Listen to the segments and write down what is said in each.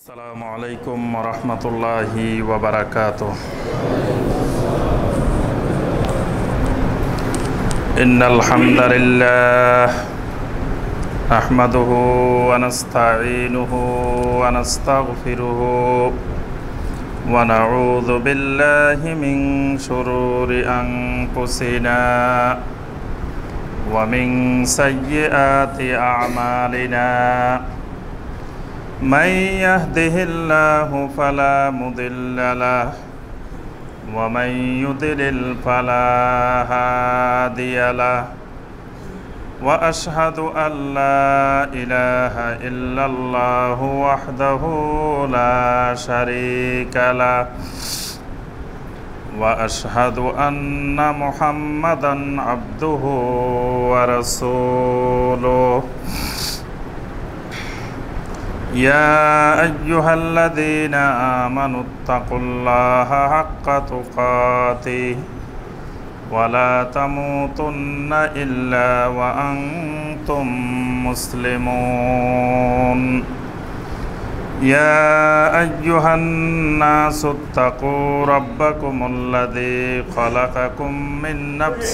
আসসালামু আলাইকুম ওয়া রাহমাতুল্লাহি ওয়া বারাকাতুহু। ইন্নাল হামদালিল্লাহ নাহমাদুহু ওয়া নাস্তাঈনুহু ওয়া নাস্তাগফিরুহু ওয়া নাউযু বিল্লাহি মিন শুরুরি আনফুসিনা ওয়া মিন সাইয়্যাতি আ'মালিনা। من يهده الله فلا مضل له ومن يضلل فلا هادي له وأشهد أن لا إله إلا الله وحده لا شريك له وأشهد أن محمدا عبده ورسوله يا أيها الذين آمنوا اتقوا الله حق تقاته ولا تموتن إلا وأنتم مسلمون يا أيها الناس اتقوا ربكم الذي خلقكم من نفس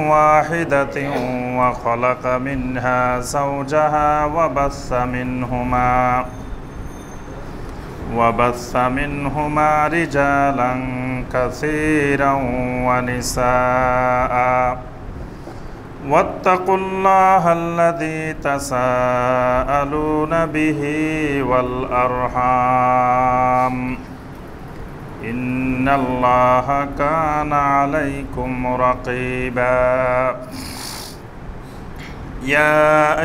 واحدة وخلق منها زوجها وبث منهما رجالا كثيرا ونساء واتقوا الله الذي تساءلون به والأرحام إن الله كان عليكم رقيبا يا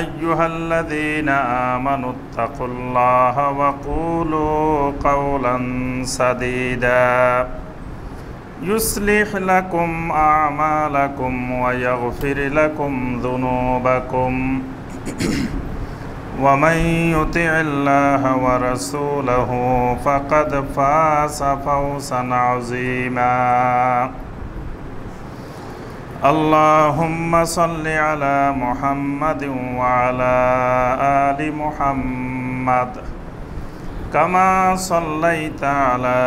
أيها الذين آمنوا اتقوا الله وقولوا قولا سديدا يصلح لكم أعمالكم ويغفر لكم ذنوبكم ومن يطع الله ورسوله فقد فاز فوزا عظيما اللهم صل على محمد وعلى آل محمد كما صليت على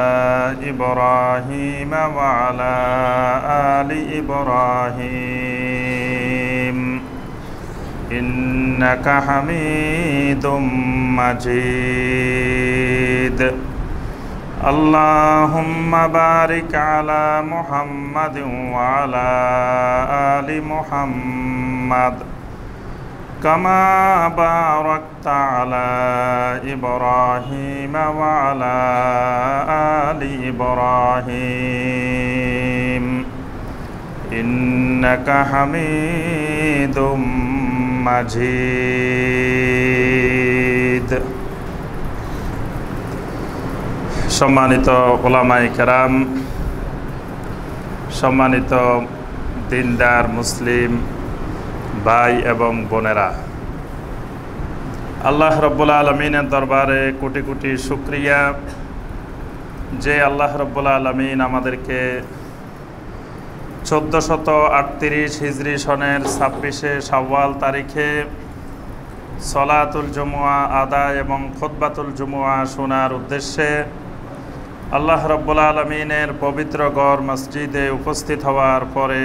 إبراهيم وعلى آل إبراهيم إنك حميد مجيد اللهم بارك على محمد وعلى آل محمد كما باركت على إبراهيم وعلى آل إبراهيم إنك حميد মাজিদ। সম্মানিত ওলামায়ে কেরাম, সম্মানিত দিনদার মুসলিম ভাই এবং বোনেরা, আল্লাহ রব্বুল আলমিনের দরবারে কোটি কোটি শুকরিয়া যে আল্লাহ রব্বুল আলমিন আমাদেরকে 1438 হিজরি সনের 26শে শাওয়াল তারিখে সলাতুল জুমুয়া আদায় এবং খুতবাতুল জুমুয়া শোনার উদ্দেশ্যে আল্লাহ রব্বুল আলমিনের পবিত্র গড় মসজিদে উপস্থিত হওয়ার পরে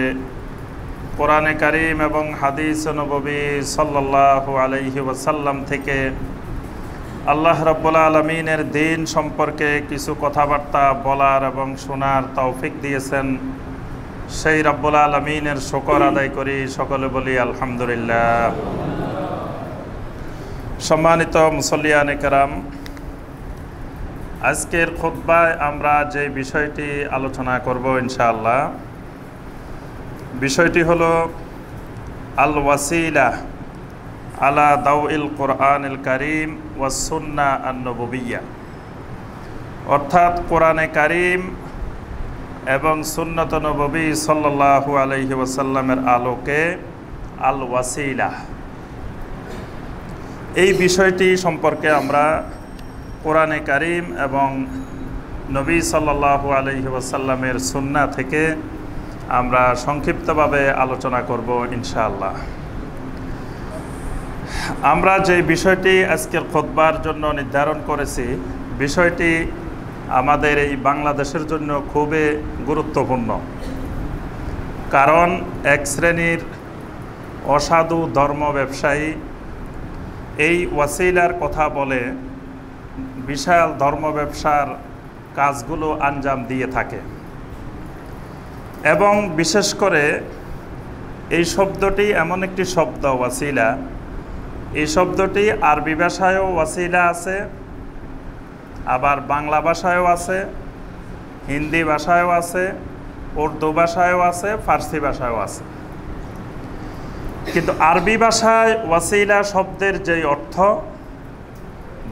কোরআনে কারীম এবং হাদিস নববী সাল্লাল্লাহু আলাইহি ওয়াসাল্লাম থেকে আল্লাহ রব্বুল আলমিনের দিন সম্পর্কে কিছু কথাবার্তা বলার এবং শোনার তৌফিক দিয়েছেন। সেই রব্বুল আলমিনের শুকর আদায় করি, সকলে বলি আলহামদুলিল্লাহ। সম্মানিত মুসল্লিয়ানে কেরাম, আজকের খুতবায় আমরা যে বিষয়টি আলোচনা করব ইনশাআল্লাহ, বিষয়টি হলো আল ওয়াসিলা আলা দাউইল কোরআনিল কারীম ওয়াস সুন্নাহ আন-নববিয়্যাহ, অর্থাৎ কোরআনে কারীম এবং সুন্নত নববী সাল্লাল্লাহু আলাইহি ওয়াসাল্লামের আলোকে আল ওয়াসিলা, এই বিষয়টি সম্পর্কে আমরা কোরআনে কারীম এবং নবী সাল্লাল্লাহু আলাইহি ওয়াসাল্লামের সুন্নাহ থেকে আমরা সংক্ষিপ্তভাবে আলোচনা করব ইনশাআল্লাহ। আমরা যে বিষয়টি আজকের খুতবার জন্য নির্ধারণ করেছি, বিষয়টি আমাদের এই বাংলাদেশের জন্য খুবই গুরুত্বপূর্ণ। কারণ এক শ্রেণীর অসাধু ধর্ম ব্যবসায়ী এই ওয়াসিলার কথা বলে বিশাল ধর্ম ব্যবসার কাজগুলো আঞ্জাম দিয়ে থাকে। এবং বিশেষ করে এই শব্দটি এমন একটি শব্দ ওয়াসিলা, এই শব্দটি আরবি ভাষায়ও ওয়াসিলা আছে, আবার বাংলা ভাষায়ও আছে, হিন্দি ভাষায়ও আছে, উর্দু ভাষায়ও আছে, ফার্সি ভাষায়ও আছে। কিন্তু আরবি ভাষায় ওয়াসিলা শব্দের যেই অর্থ,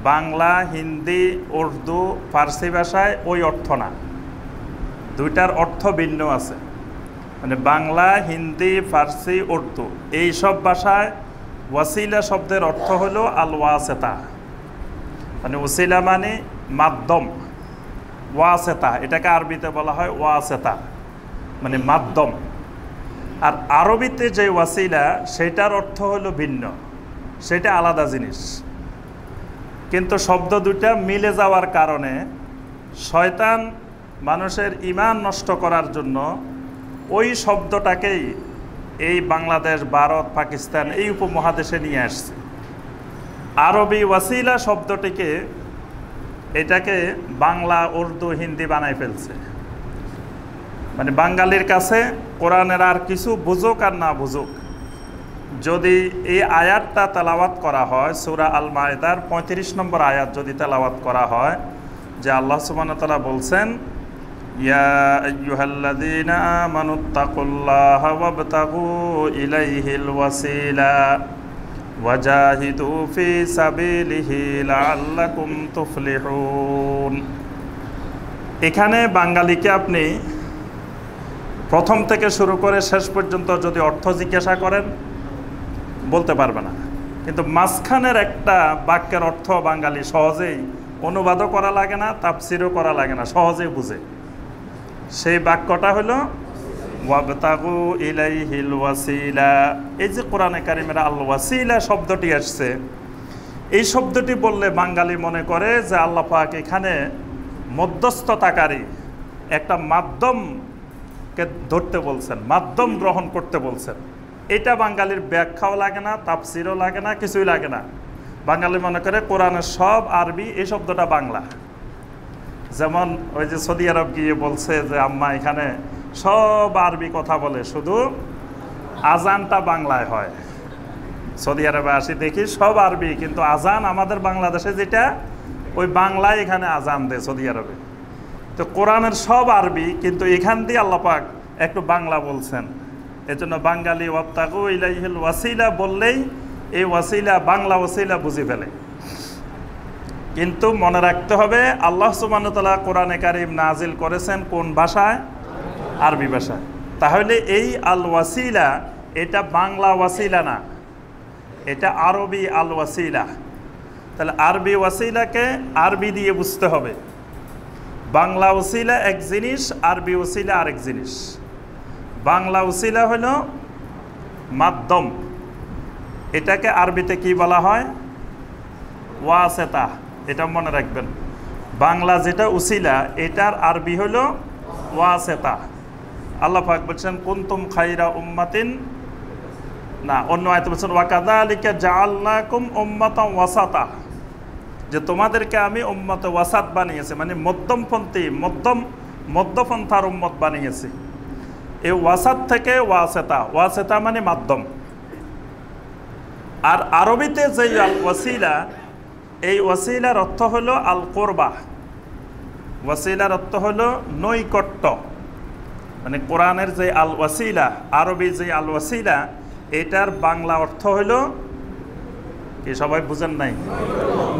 বাংলা, হিন্দি, উর্দু, ফার্সি ভাষায় ওই অর্থ না, দুইটার অর্থ ভিন্ন আছে। মানে বাংলা, হিন্দি, ফার্সি, উর্দু এই সব ভাষায় ওয়াসিলা শব্দের অর্থ হলো আল ওয়াসেতা। মানে ওসিলা মানে মাধ্যম, ওয়াসেতা এটাকে আরবিতে বলা হয় ওয়াসেতা, মানে মাধ্যম। আর আরবিতে যে ওয়াসিলা সেটার অর্থ হলো ভিন্ন, সেটা আলাদা জিনিস। কিন্তু শব্দ দুটা মিলে যাওয়ার কারণে শয়তান মানুষের ঈমান নষ্ট করার জন্য ওই শব্দটাকেই এই বাংলাদেশ, ভারত, পাকিস্তান এই উপমহাদেশে নিয়ে আসছে। আরবি ওয়াসিলা শব্দটিকে এটাকে বাংলা, উর্দু, হিন্দি বানায় ফেলছে। মানে বাঙালির কাছে কোরআনের আর কিছু বুঝুক আর না বুঝুক, যদি এই আয়াতটা তেলাওয়াত করা হয়, সূরা আল মায়েদার 35 নম্বর আয়াত যদি তেলাওয়াত করা হয়, যে আল্লাহ সুবহানাহু ওয়া তাআলা বলছেন, ইয়া আইয়ুহাল্লাযীনা আমানুত্তাকুল্লাহা ওয়াবতাগু ইলাইহিল ওয়াসিলা ওয়াজাহিদু ফি সাবিলিহি লাআল্লাকুম তুফলিহুন। এখানে বাঙালিকে আপনি প্রথম থেকে শুরু করে শেষ পর্যন্ত যদি অর্থ জিজ্ঞাসা করেন বলতে পারবে না। কিন্তু মাঝখানের একটা বাক্যের অর্থ বাঙালি সহজেই অনুবাদও করা লাগে না, তাফসিরও করা লাগে না, সহজেই বুঝে। সেই বাক্যটা হলো ওয়াবতাগু ইলাইহিল ওয়াসিলা। এই যে কোরআনে কারিমের আল ওয়াসিলা শব্দটি আসছে, এই শব্দটি বললে বাঙালি মনে করে যে আল্লাহ পাক এখানে মধ্যস্থতাকারী একটা মাধ্যমকে ধরতে বলছেন, মাধ্যম গ্রহণ করতে বলছেন। এটা বাঙালির ব্যাখ্যাও লাগে না, তাফসিরও লাগে না, কিছুই লাগে না। বাঙালি মনে করে কোরআনের সব আরবি, এই শব্দটা বাংলা। যেমন ওই যে সৌদি আরব গিয়ে বলছে যে আম্মা এখানে সব আরবি কথা বলে, শুধু আজানটা বাংলায় হয়। সৌদি আরবে আসি দেখি সব আরবি, কিন্তু আজান আমাদের বাংলাদেশে যেটা ওই বাংলায় এখানে আজান দেয় সৌদি আরবে। তো কোরআনের সব আরবি, কিন্তু এখান দিয়ে আল্লাহ পাক একটু বাংলা বলছেন। এজন্য বাঙালি ওয়াবতাগু ইলাইহিল ওয়াসিলা বললেই এই ওয়াসিলা বাংলা ওয়াসিলা বুঝে ফেলে। কিন্তু মনে রাখতে হবে আল্লাহ সুবহানাহু ওয়া তাআলা কোরআনে কারীম নাজিল করেছেন কোন ভাষায়? আরবি ভাষায়। তাহলে এই আল ওয়াসিলা এটা বাংলা ওয়াসিলা না, এটা আরবি আল ওয়াসিলা। তাহলে আরবি ওয়াসিলাকে আরবি দিয়ে বুঝতে হবে। বাংলা ওসিলা এক জিনিস, আরবি ওসিলা আরেক জিনিস। বাংলা ওসিলা হলো মাধ্যম, এটাকে আরবিতে কি বলা হয়? ওয়াসেতা। এটা মনে রাখবেন, বাংলা যেটা উসিলা এটার আরবি হলো ওয়াসেতা। আল্লাহ পাক বলছেন কুনতুম খায়রা উম্মাতিন, না অন্য আয়াতে বলছেন ওয়াকাযালিকা জাআলনাকুম উম্মাতান ওয়াসাতা, যে তোমাদেরকে আমি উম্মত ওয়াসাত বানিয়েছি, মানে মধ্যমপন্থী, মধ্যপন্থার উম্মত বানিয়েছি। এই ওয়াসাত থেকে ওয়াসেতা, ওয়াসেতা মানে মাধ্যম। আর আরবিতে যে আল ওয়াসিলা, এই ওয়াসিলার অর্থ হলো আল কোরবা। ওয়াসিলার অর্থ হলো নৈকট্য। মানে কোরআনের যে আল ওয়াসিলা, আরবি যে আল ওয়াসিলা, এটার বাংলা অর্থ হলো কি, সবাই বুঝেন নাই?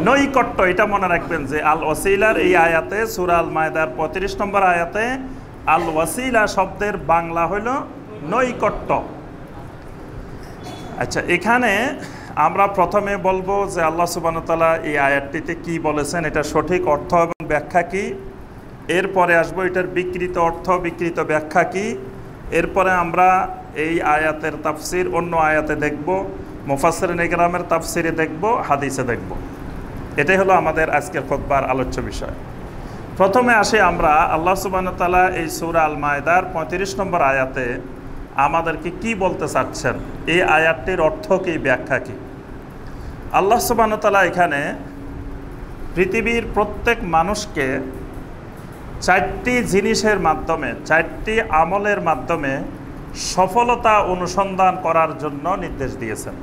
নৈকট্য। এটা মনে রাখবেন যে আল ওয়াসিলার এই আয়াতে, সূরা আল মায়েদার 35 নম্বর আয়াতে আল ওয়াসিলা শব্দের বাংলা হলো নৈকট্য। আচ্ছা, এখানে আমরা প্রথমে বলবো যে আল্লাহ সুবহানাহু ওয়া তাআলা এই আয়াতটিতে কি বলেছেন, এটা সঠিক অর্থ এবং ব্যাখ্যা কি। এরপরে আসবো এটার বিকৃত অর্থ, বিকৃত ব্যাখ্যা কি। এরপরে আমরা এই আয়াতের তাফসির অন্য আয়াতে দেখব। মুফাসসিরিন ইকরামের তাফসিরে দেখব, হাদিসে দেখব। এটাই হলো আমাদের আজকের খুতবার আলোচ্য বিষয়। প্রথমে আসি আমরা আল্লাহ সুবহানাহু ওয়া তাআলা এই সূরা আল মায়েদার 35 নম্বর আয়াতে আমাদেরকে কি বলতে চাচ্ছেন, এই আয়াতটির অর্থ কি, ব্যাখ্যা কি। আল্লাহ সুবহানাহু ওয়া তাআলা এখানে পৃথিবীর প্রত্যেক মানুষকে 4টি জিনিসের মাধ্যমে, 4টি আমলের মাধ্যমে সফলতা অনুসন্ধান করার জন্য নির্দেশ দিয়েছেন।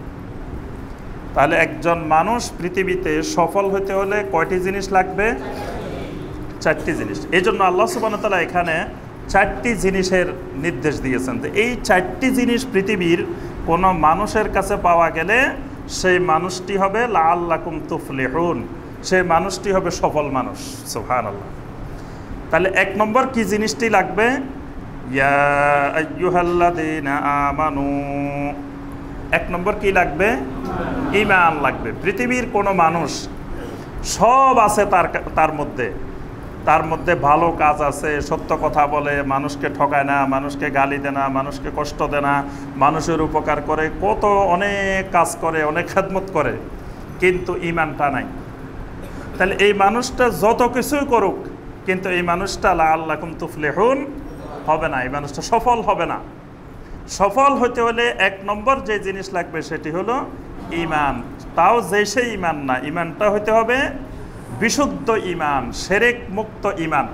তাহলে একজন মানুষ পৃথিবীতে সফল হতে হলে কয়টি জিনিস লাগবে? 4টি জিনিস। এই জন্য আল্লাহ সুবহানাহু ওয়া তাআলা এখানে 4টি জিনিসের নির্দেশ দিয়েছেন। তো এই 4টি জিনিস পৃথিবীর কোনো মানুষের কাছে পাওয়া গেলে সেই মানুষটি হবে লাআল্লাকুম তুফলিহুন, সেই মানুষটি হবে সফল মানুষ। সুবহানাল্লাহ। তাহলে 1 নম্বর কি জিনিসটি লাগবে? ইয়া আইয়ুহাল্লাযীনা আমানু। 1 নম্বর কি লাগবে? ঈমান লাগবে। পৃথিবীর কোনো মানুষ সব আছে তার মধ্যে ভালো কাজ আছে, সত্য কথা বলে, মানুষকে ঠকায় না, মানুষকে গালি দেয় না, মানুষকে কষ্ট দেয় না, মানুষের উপকার করে, কত অনেক কাজ করে, অনেক খেদমত করে, কিন্তু ঈমানটা নাই। তাহলে এই মানুষটা যত কিছুই করুক, কিন্তু এই মানুষটা লাআল্লাকুম তুফলিহুন হবে না, এই মানুষটা সফল হবে না। সফল হতে হলে 1 নম্বর যে জিনিস লাগবে সেটি হলো ঈমান। তাও যে সেই ঈমান না, ঈমানটা হতে হবে বিশুদ্ধ ঈমান, শিরক মুক্ত ঈমান,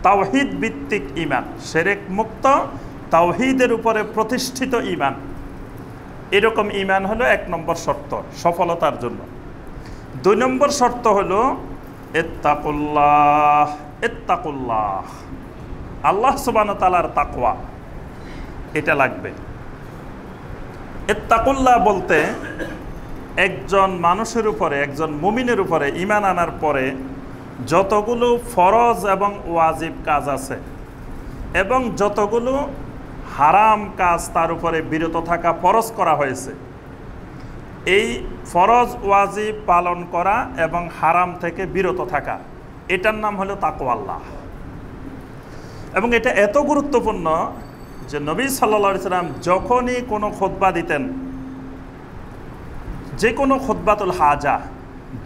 তাওহীদ ভিত্তিক ঈমান, শিরক মুক্ত তাওহীদের উপরে প্রতিষ্ঠিত ঈমান। এরকম ঈমান হলো 1 নম্বর শর্ত সফলতার জন্য। 2 নম্বর শর্ত হলো ইত্তাকুল্লাহ। ইত্তাকুল্লাহ, আল্লাহ সুবহানাহু ওয়া তাআলার তাকওয়া, এটা লাগবে। ইত্তাকুল্লাহ বলতে একজন মানুষের উপরে, একজন মুমিনের উপরে ঈমান আনার পরে যতগুলো ফরজ এবং ওয়াজিব কাজ আছে এবং যতগুলো হারাম কাজ তার উপরে বিরত থাকা ফরজ করা হয়েছে, এই ফরজ ওয়াজিব পালন করা এবং হারাম থেকে বিরত থাকা, এটার নাম হলো তাকওয়াল্লাহ। এবং এটা এত গুরুত্বপূর্ণ যে নবী সাল্লাল্লাহু আলাইহি সাল্লাম যখনই কোনো খুতবা দিতেন, যে কোনো খুতবাতুল হাজা,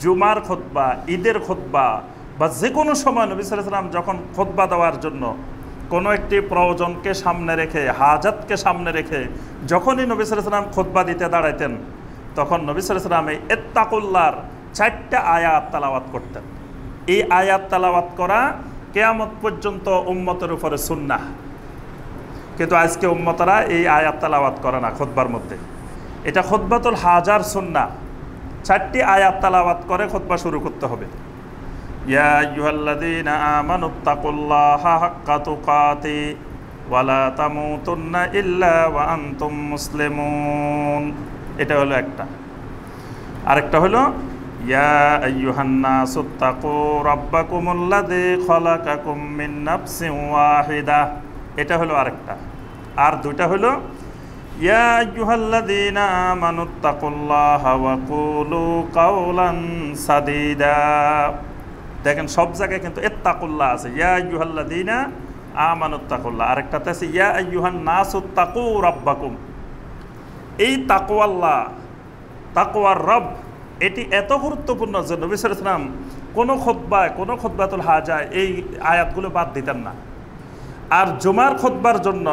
জুমার খুতবা, ঈদের খুতবা বা যে কোনো সময় নবী সাল্লাল্লাহু আলাইহি সাল্লাম যখন খুতবা দেওয়ার জন্য কোনো একটি প্রয়োজনকে সামনে রেখে, হাজাতকে সামনে রেখে যখনই নবী সাল্লাল্লাহু আলাইহি সাল্লাম খুতবা দিতে দাঁড়াইতেন, তখন নবী সাল্লাল্লাহু আলাইহি সাল্লাম এই ইত্তাকুল্লাহর 4টা আয়াত তেলাওয়াত করতেন। এই আয়াত তেলাওয়াত করা কিয়ামত পর্যন্ত উম্মতের উপরে সুন্নাহ। কিন্তু আজকে উম্মতরা এই আয়াত তেলাওয়াত করে না খুতবার মধ্যে। এটা খুতবাতুল হাজার সুন্নাহ। 4টি আয়াত তেলাওয়াত করে খুতবা শুরু করতে হবে। ইয়া আইয়ুহাল্লাযীনা আমানুত্তাকুল্লাহা হাক্কা তুকাতি ওয়া লা তামুতুন্না ইল্লা ওয়া আনতুম মুসলিমুন। এটা হলো একটা। আরেকটা হলো ইয়া আইয়ুহান নাসুত্তাকু রাব্বাকুমুল্লাযী খালাকাকুম মিন নাফসিন ওয়াহিদা। এটা হলো আরেকটা। আর 2টা হলো ইয়া আইয়ুহাল্লাযীনা আমানুত্তাকুল্লাহা ওয়া কুলু কাওলান সাদীদা। দেখেন সব জায়গায় কিন্তু ইত্তাকুল্লাহ আছে, ইয়া আইয়ুহাল্লাযীনা আমানুত্তাকুল্লাহ। আরেকটাতে আছে ইয়া আইয়ুহান নাসুত্তাকু রাব্বাকুম। এই তাকওয়াল্লাহ, তাকওয়ার রব, এটি এত গুরুত্বপূর্ণ যে নবী সাল্লাল্লাহু আলাইহি ওয়াসাল্লাম কোনো খুতবায়, কোনো খুতবাতুল হাজায় এই আয়াতগুলো বাদ দিতেন না। আর জুমার খুতবার জন্য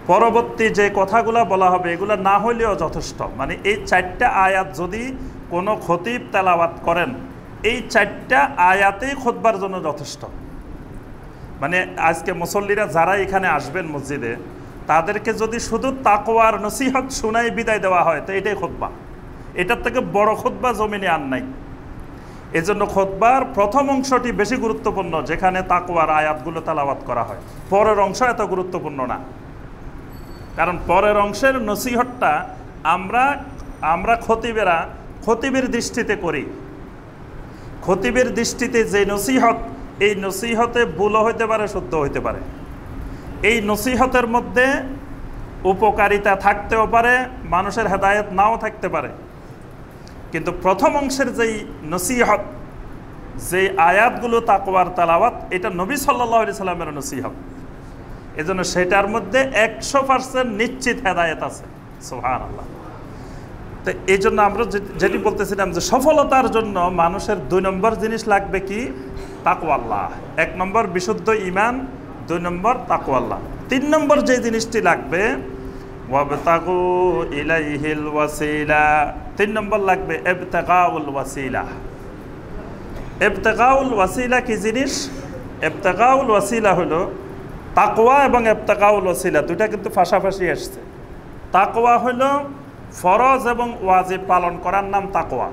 পরবর্তী যে কথাগুলো বলা হবে এগুলো না হলেও যথেষ্ট। মানে এই 4টা আয়াত যদি কোনো খতিব তেলাওয়াত করেন, এই 4টা আয়াতেই খুতবার জন্য যথেষ্ট। মানে আজকে মুসল্লিরা যারা এখানে আসবেন মসজিদে, তাদেরকে যদি শুধু তাকওয়ার নসিহত শুনাই বিদায় দেওয়া হয় তো এটাই খুতবা। এটার থেকে বড় খুতবা জমিনে আর নাই। এজন্য খুতবার প্রথম অংশটি বেশি গুরুত্বপূর্ণ, যেখানে তাকওয়ার আয়াতগুলো তেলাওয়াত করা হয়। পরের অংশ এত গুরুত্বপূর্ণ না, কারণ পরের অংশের নসিহতটা আমরা খতিবের দৃষ্টিতে করি। খতিবের দৃষ্টিতে যে নসিহত, এই নসিহতে ভুলও হইতে পারে, শুদ্ধ হইতে পারে। এই নসিহতের মধ্যে উপকারিতা থাকতেও পারে, মানুষের হেদায়েত নাও থাকতে পারে। কিন্তু প্রথম অংশের যেই নসিহত, যে আয়াতগুলো তাকওয়ার তেলাওয়াত, এটা নবী সাল্লাল্লাহু আলাইহি সাল্লামের নসিহত। এজন্য সেটার মধ্যে 100% নিশ্চিত হেদায়েত আছে। সুবহানাল্লাহ। তো এই জন্য আমরা যেটি বলতেছিলাম যে সফলতার জন্য মানুষের 2 নম্বর জিনিস লাগবে কি? তাকওয়াল্লাহ। 1 নম্বর বিশুদ্ধ ঈমান, 2 নম্বর তাকওয়াল্লাহ। 3 নম্বর যে জিনিসটি লাগবে ওয়াবতাগু ইলাইহিল ওয়াসিলা, 3 নম্বর লাগবে ইবতিগাউল ওয়াসিলা। ইবতিগাউল ওয়াসিলা কি জিনিস? ইবতিগাউল ওয়াসিলা হলো তাকওয়া এবং ইবতিগাউল ওয়াসিলা দুইটা কিন্তু পাশাপাশি আসছে। তাকওয়া হলো ফরজ এবং ওয়াজিব পালন করার নাম তাকওয়া,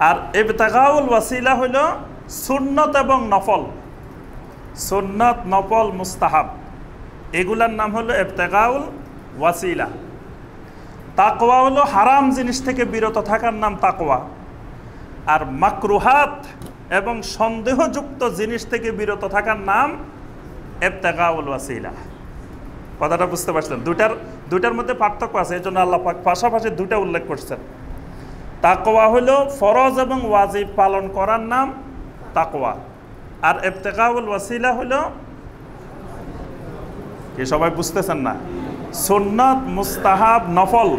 আর ইবতিগাউল ওয়াসিলা হলো সুন্নত এবং নফল, সুন্নত, নফল, মুস্তাহাব, এগুলার নাম হলো ইবতিগাউল ওয়াসিলা। তাকওয়া হলো হারাম জিনিস থেকে বিরত থাকার নাম তাকওয়া, আর মাকরুহাত এবং সন্দেহযুক্ত জিনিস থেকে বিরত থাকার নাম ইবতিগাউল ওয়াসিলা। কথাটা বুঝতে পারছেন? দুটার মধ্যে পার্থক্য আছে, এই জন্য আল্লাহ পাক পাশাপাশি দুটা উল্লেখ করছেন। তাকওয়া হলো ফরজ এবং ওয়াজিব পালন করার নাম তাকওয়া, আর ইবতিগাউল ওয়াসিলা হলো কি, সবাই বুঝতেছেন না? সুন্নাত, মুস্তাহাব, নফল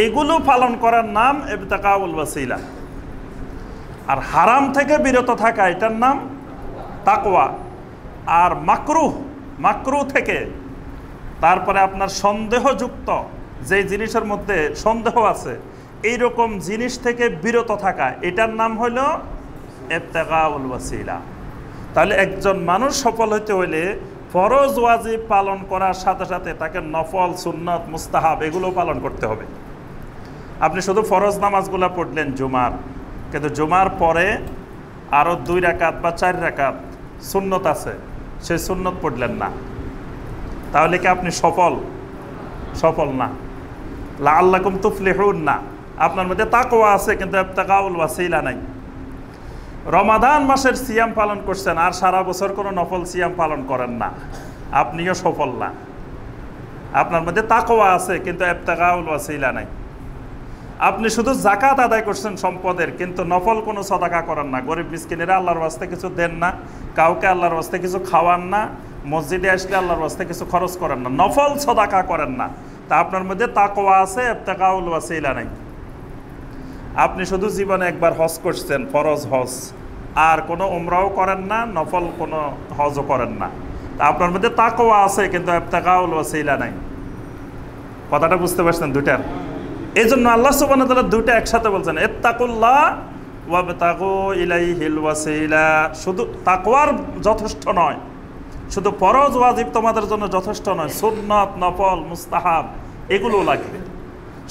এগুলো পালন করার নাম ইবতিগাউল ওয়াসিলা, আর হারাম থেকে বিরত থাকা এটার নাম তাকওয়া। আর মাকরুহ থেকে, তারপরে আপনার সন্দেহযুক্ত যে জিনিসের মধ্যে সন্দেহ আছে এইরকম জিনিস থেকে বিরত থাকা এটার নাম হলো ইবতিগাউল ওয়াসিলা। তাহলে একজন মানুষ সফল হতে হলে ফরজ ওয়াজিব পালন করার সাথে সাথে তাকে নফল, সুন্নাত, মুস্তাহাব এগুলো পালন করতে হবে। আপনি শুধু ফরজ নামাজগুলো পড়লেন জুমার, কিন্তু জুমার পরে আরও 2 রাকাত বা 4 রাকাত সুন্নত আছে, সেই সুন্নত পড়লেন না, তাহলে কি আপনি সফল না? লাআল্লাকুম তুফলিহুন না। আপনার মধ্যে তাকওয়া আছে কিন্তু ইবতিগাউল ওয়াসিলা নাই। রমাদান মাসের সিয়াম পালন করছেন আর সারা বছর কোনো নফল সিয়াম পালন করেন না, আপনিও সফল না। আপনার মধ্যে তাকওয়া আছে কিন্তু ইবতিগাউল ওয়াসিলা নাই। আপনি শুধু যাকাত আদায় করছেন সম্পদের, কিন্তু নফল কোনো সাদাকা করেন না, গরিব মিসকিনেরা আল্লাহর ওয়াস্তে কিছু দেন না, কাউকে আল্লাহর ওয়াস্তে কিছু খাওয়ান না, মসজিদে আসলে আল্লাহর ওয়াস্তে কিছু খরচ করেন না, নফল সাদাকা করেন না, তা আপনার মধ্যে তাকওয়া আছে, ইবতিগাউল ওয়াসিলা নাই। আপনি শুধু জীবনে একবার হজ করছেন, ফরজ হজ, আর কোনো উমরাও করেন না, নফল কোনো হজও করেন না, তা আপনার মধ্যে তাকওয়া আছে কিন্তু ইবতিগাউল ওয়াসিলা নাই। কথাটা বুঝতে পারছেন দুটার? এই জন্য আল্লাহ সুবহানাহু ওয়া তাআলা দুইটা একসাথে বলছেন, ইত্তাকুল্লাহ ওয়াবতাগু ইলাইহিল ওয়াসিলা। শুধু তাকওয়ার যথেষ্ট নয়, শুধু ফরজ ওয়াজিব তোমাদের জন্য যথেষ্ট নয়, সুন্নাত, নফল, মুস্তাহাব এগুলো লাগবে।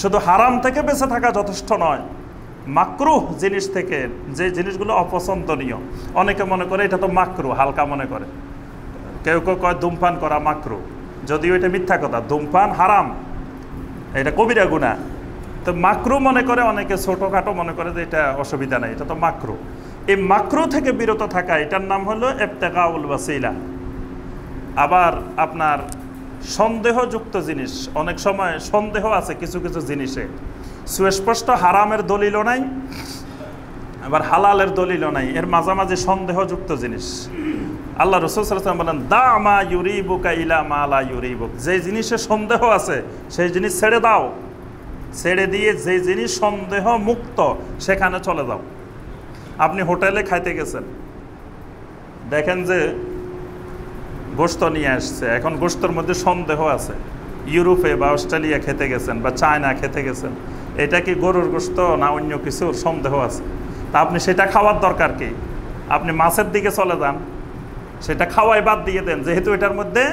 শুধু হারাম থেকে বেঁচে থাকা যথেষ্ট নয়, মাকরুহ জিনিস থেকে, যে জিনিসগুলো অপছন্দনীয়, অনেকে মনে করে এটা তো মাকরুহ, হালকা মনে করে। কেউ কয় ধূমপান করা মাকরুহ, যদিও এটা মিথ্যা কথা, ধূমপান হারাম, এটা কবিরা গুনাহ। তো মাকরুহ মনে করে অনেকে, ছোটোখাটো মনে করে যে এটা অসুবিধা নেই, এটা তো মাকরুহ। এই মাকরুহ থেকে বিরত থাকা এটার নাম হলো ইবতিগাউল ওয়াসিলা। আবার আপনার সন্দেহযুক্ত জিনিস, অনেক সময় সন্দেহ আছে কিছু কিছু জিনিসে, সুস্পষ্ট হারামের দলিলও নাই আবার হালালের দলিলও নাই, এর মাঝামাঝি সন্দেহযুক্ত জিনিস। আল্লাহ রাসূল সাল্লাল্লাহু আলাইহি ওয়াসাল্লাম বলেন, দা মা ইউরিবুকা ইলা মা লা ইউরিবুক, যে জিনিসে সন্দেহ আছে সেই জিনিস ছেড়ে দাও, ছেড়ে দিয়ে যে জিনিস সন্দেহ মুক্ত সেখানে চলে যাও। আপনি হোটেলে খাইতে গেছেন, দেখেন যে গোশত নিয়ে আসছে, এখন গোশতের মধ্যে সন্দেহ আছে, ইউরোপে বা অস্ট্রেলিয়া খেতে গেছেন বা চায়না খেতে গেছেন, এটা কি গরুর গোশত না অন্য কিছুর সন্দেহ আছে, তা আপনি সেটা খাওয়ার দরকার কি? আপনি মাছের দিকে চলে যান, সেটা খাওয়াই বাদ দিয়ে দেন, যেহেতু এটার মধ্যে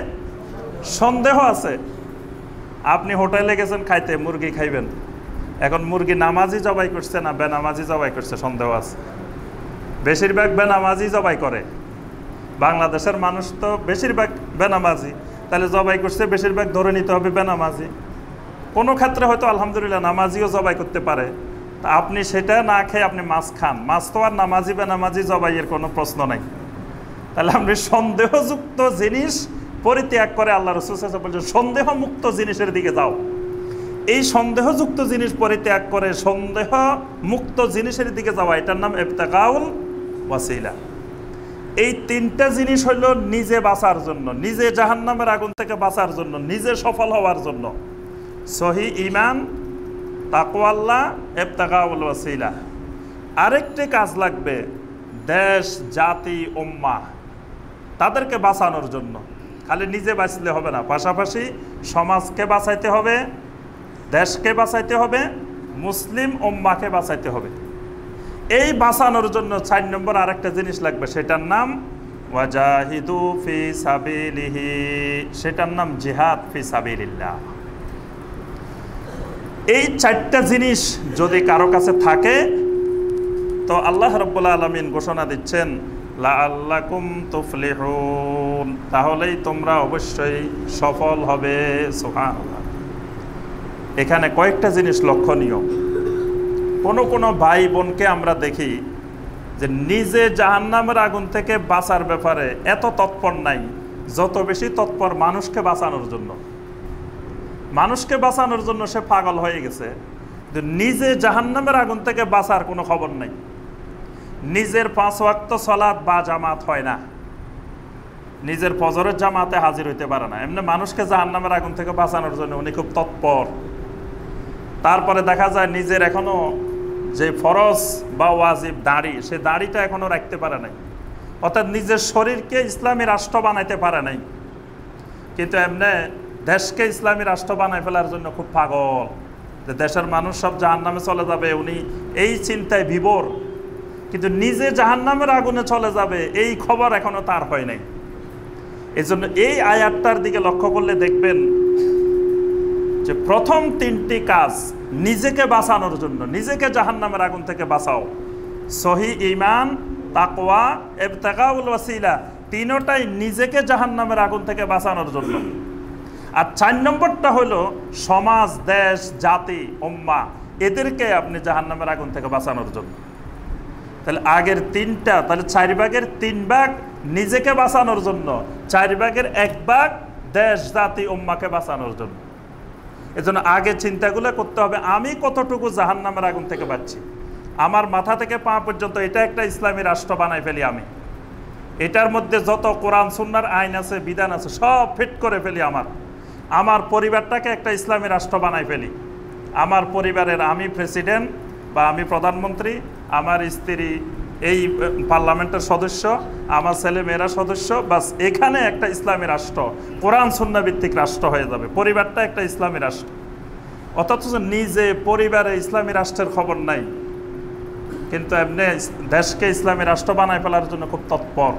সন্দেহ আছে। আপনি হোটেলে গেছেন খাইতে, মুরগি খাইবেন, এখন মুরগি নামাজি জবাই করছে না বেনামাজি জবাই করছে সন্দেহ আছে। বেশিরভাগ বেনামাজি জবাই করে, বাংলাদেশের মানুষ তো বেশিরভাগ বেনামাজি, তাহলে জবাই করছে বেশিরভাগ ধরে নিতে হবে বেনামাজি। কোনো ক্ষেত্রে হয়তো আলহামদুলিল্লাহ নামাজিও জবাই করতে পারে, তা আপনি সেটা না খেয়ে আপনি মাছ খান, মাছ তো আর নামাজি বেনামাজি জবাইয়ের কোনো প্রশ্ন নাই। তাহলে আপনি সন্দেহযুক্ত জিনিস পরিত্যাগ করে আল্লাহ রাসূল সাল্লাল্লাহু আলাইহি ওয়াসাল্লাম বলছেন সন্দেহ মুক্ত জিনিসের দিকে যাও। এই সন্দেহযুক্ত জিনিস পরিত্যাগ করে সন্দেহ মুক্ত জিনিসের দিকে যাওয়া, এটার নাম ইবতিগাউল ওয়াসিলা। এই 3টা জিনিস হইল নিজে বাঁচার জন্য, নিজে জাহান্নামের আগুন থেকে বাঁচার জন্য, নিজে সফল হওয়ার জন্য। সহি ঈমান, তাকওয়া আল্লাহ ইবতিগাউল ওয়াসিলা। আরেকটি কাজ লাগবে, দেশ জাতি উম্মাহ তাদেরকে বাঁচানোর জন্য। খালি নিজে বাঁচলে হবে না, পাশাপাশি সমাজকে বাঁচাইতে হবে, দেশকে বাঁচাইতে হবে, মুসলিম উম্মাহকে বাঁচাইতে হবে। এই বাঁচানোর জন্য 4 নম্বর আরেকটা জিনিস লাগবে, সেটার নাম ওয়াজাহিদু ফি সাবিলিহি, সেটার নাম জিহাদ ফি সাবিলিল্লাহ। এই 4টা জিনিস যদি কারো কাছে থাকে তো আল্লাহ রাব্বুল আলামিন ঘোষণা দিচ্ছেন লাআল্লাকুম তুফলিহুন, তাহলেই তোমরা অবশ্যই সফল হবে। সুবহানাল্লাহ। এখানে কয়েকটা জিনিস লক্ষণীয়। কোনো ভাই বোনকে আমরা দেখি যে নিজে জাহান্নামের আগুন থেকে বাঁচার ব্যাপারে এত তৎপর নাই, যত বেশি তৎপর মানুষকে বাঁচানোর জন্য। মানুষকে বাঁচানোর জন্য সে পাগল হয়ে গেছে, নিজে জাহান্নামের আগুন থেকে বাঁচার কোনো খবর নাই। নিজের 5 ওয়াক্ত সালাত বা জামাত হয় না, নিজের ফজরের জামাতে হাজির হইতে পারে না, এমনি মানুষকে জাহান্নামের আগুন থেকে বাঁচানোর জন্য উনি খুব তৎপর। তারপরে দেখা যায় নিজের এখনো যে ফরজ বা ওয়াজিব দাড়ি, সে দাড়িটা এখনো রাখতে পারে নাই, অর্থাৎ নিজের শরীরকে ইসলামী রাষ্ট্র বানাইতে পারে নাই, কিন্তু এমনি দেশকে ইসলামী রাষ্ট্র বানাই ফেলার জন্য খুব পাগল, যে দেশের মানুষ সব জাহান্নামে চলে যাবে, উনি এই চিন্তায় বিভোর। কিন্তু নিজে জাহান্নামের আগুনে চলে যাবে এই খবর এখনো তার হয় নাই। এই জন্য এই আয়াতটার দিকে লক্ষ্য করলে দেখবেন যে প্রথম 3টি কাজ নিজেকে বাঁচানোর জন্য, নিজেকে জাহান্নামের আগুন থেকে বাঁচাও, সহি ঈমান, তাকওয়া, ইবতিগাউল ওয়াসিলা, তিনটাই নিজেকে জাহান্নামের আগুন থেকে বাঁচানোর জন্য। আর 4 নম্বরটা হলো সমাজ, দেশ, জাতি, উম্মাহ, এদেরকে আপনি জাহান্নামের আগুন থেকে বাঁচানোর জন্য। তাহলে আগের 3টা, তাহলে 4 ভাগের 3 ভাগ নিজেকে বাঁচানোর জন্য, 4 ভাগের 1 ভাগ দেশ, জাতি, উম্মাহকে বাঁচানোর জন্য। এজন্য আগে চিন্তাগুলো করতে হবে, আমি কতটুকু জাহান্নামের আগুন থেকে বাঁচছি। আমার মাথা থেকে পা পর্যন্ত এটা একটা ইসলামী রাষ্ট্র বানাই ফেলি আমি, এটার মধ্যে যত কোরআন সুন্নাহর আইন আছে, বিধান আছে, সব ফিট করে ফেলি। আমার পরিবারটাকে একটা ইসলামী রাষ্ট্র বানাই ফেলি। আমার পরিবারের আমি প্রেসিডেন্ট বা আমি প্রধানমন্ত্রী, আমার স্ত্রী এই পার্লামেন্টের সদস্য, আমার ছেলে মেয়েরা সদস্য, বাস এখানে একটা ইসলামী রাষ্ট্র, কোরআন সুন্নাহ ভিত্তিক রাষ্ট্র হয়ে যাবে, পরিবারটা একটা ইসলামী রাষ্ট্র। অথচ নিজে পরিবারে ইসলামী রাষ্ট্রের খবর নাই, কিন্তু এমনি দেশকে ইসলামী রাষ্ট্র বানায় ফেলার জন্য খুব তৎপর।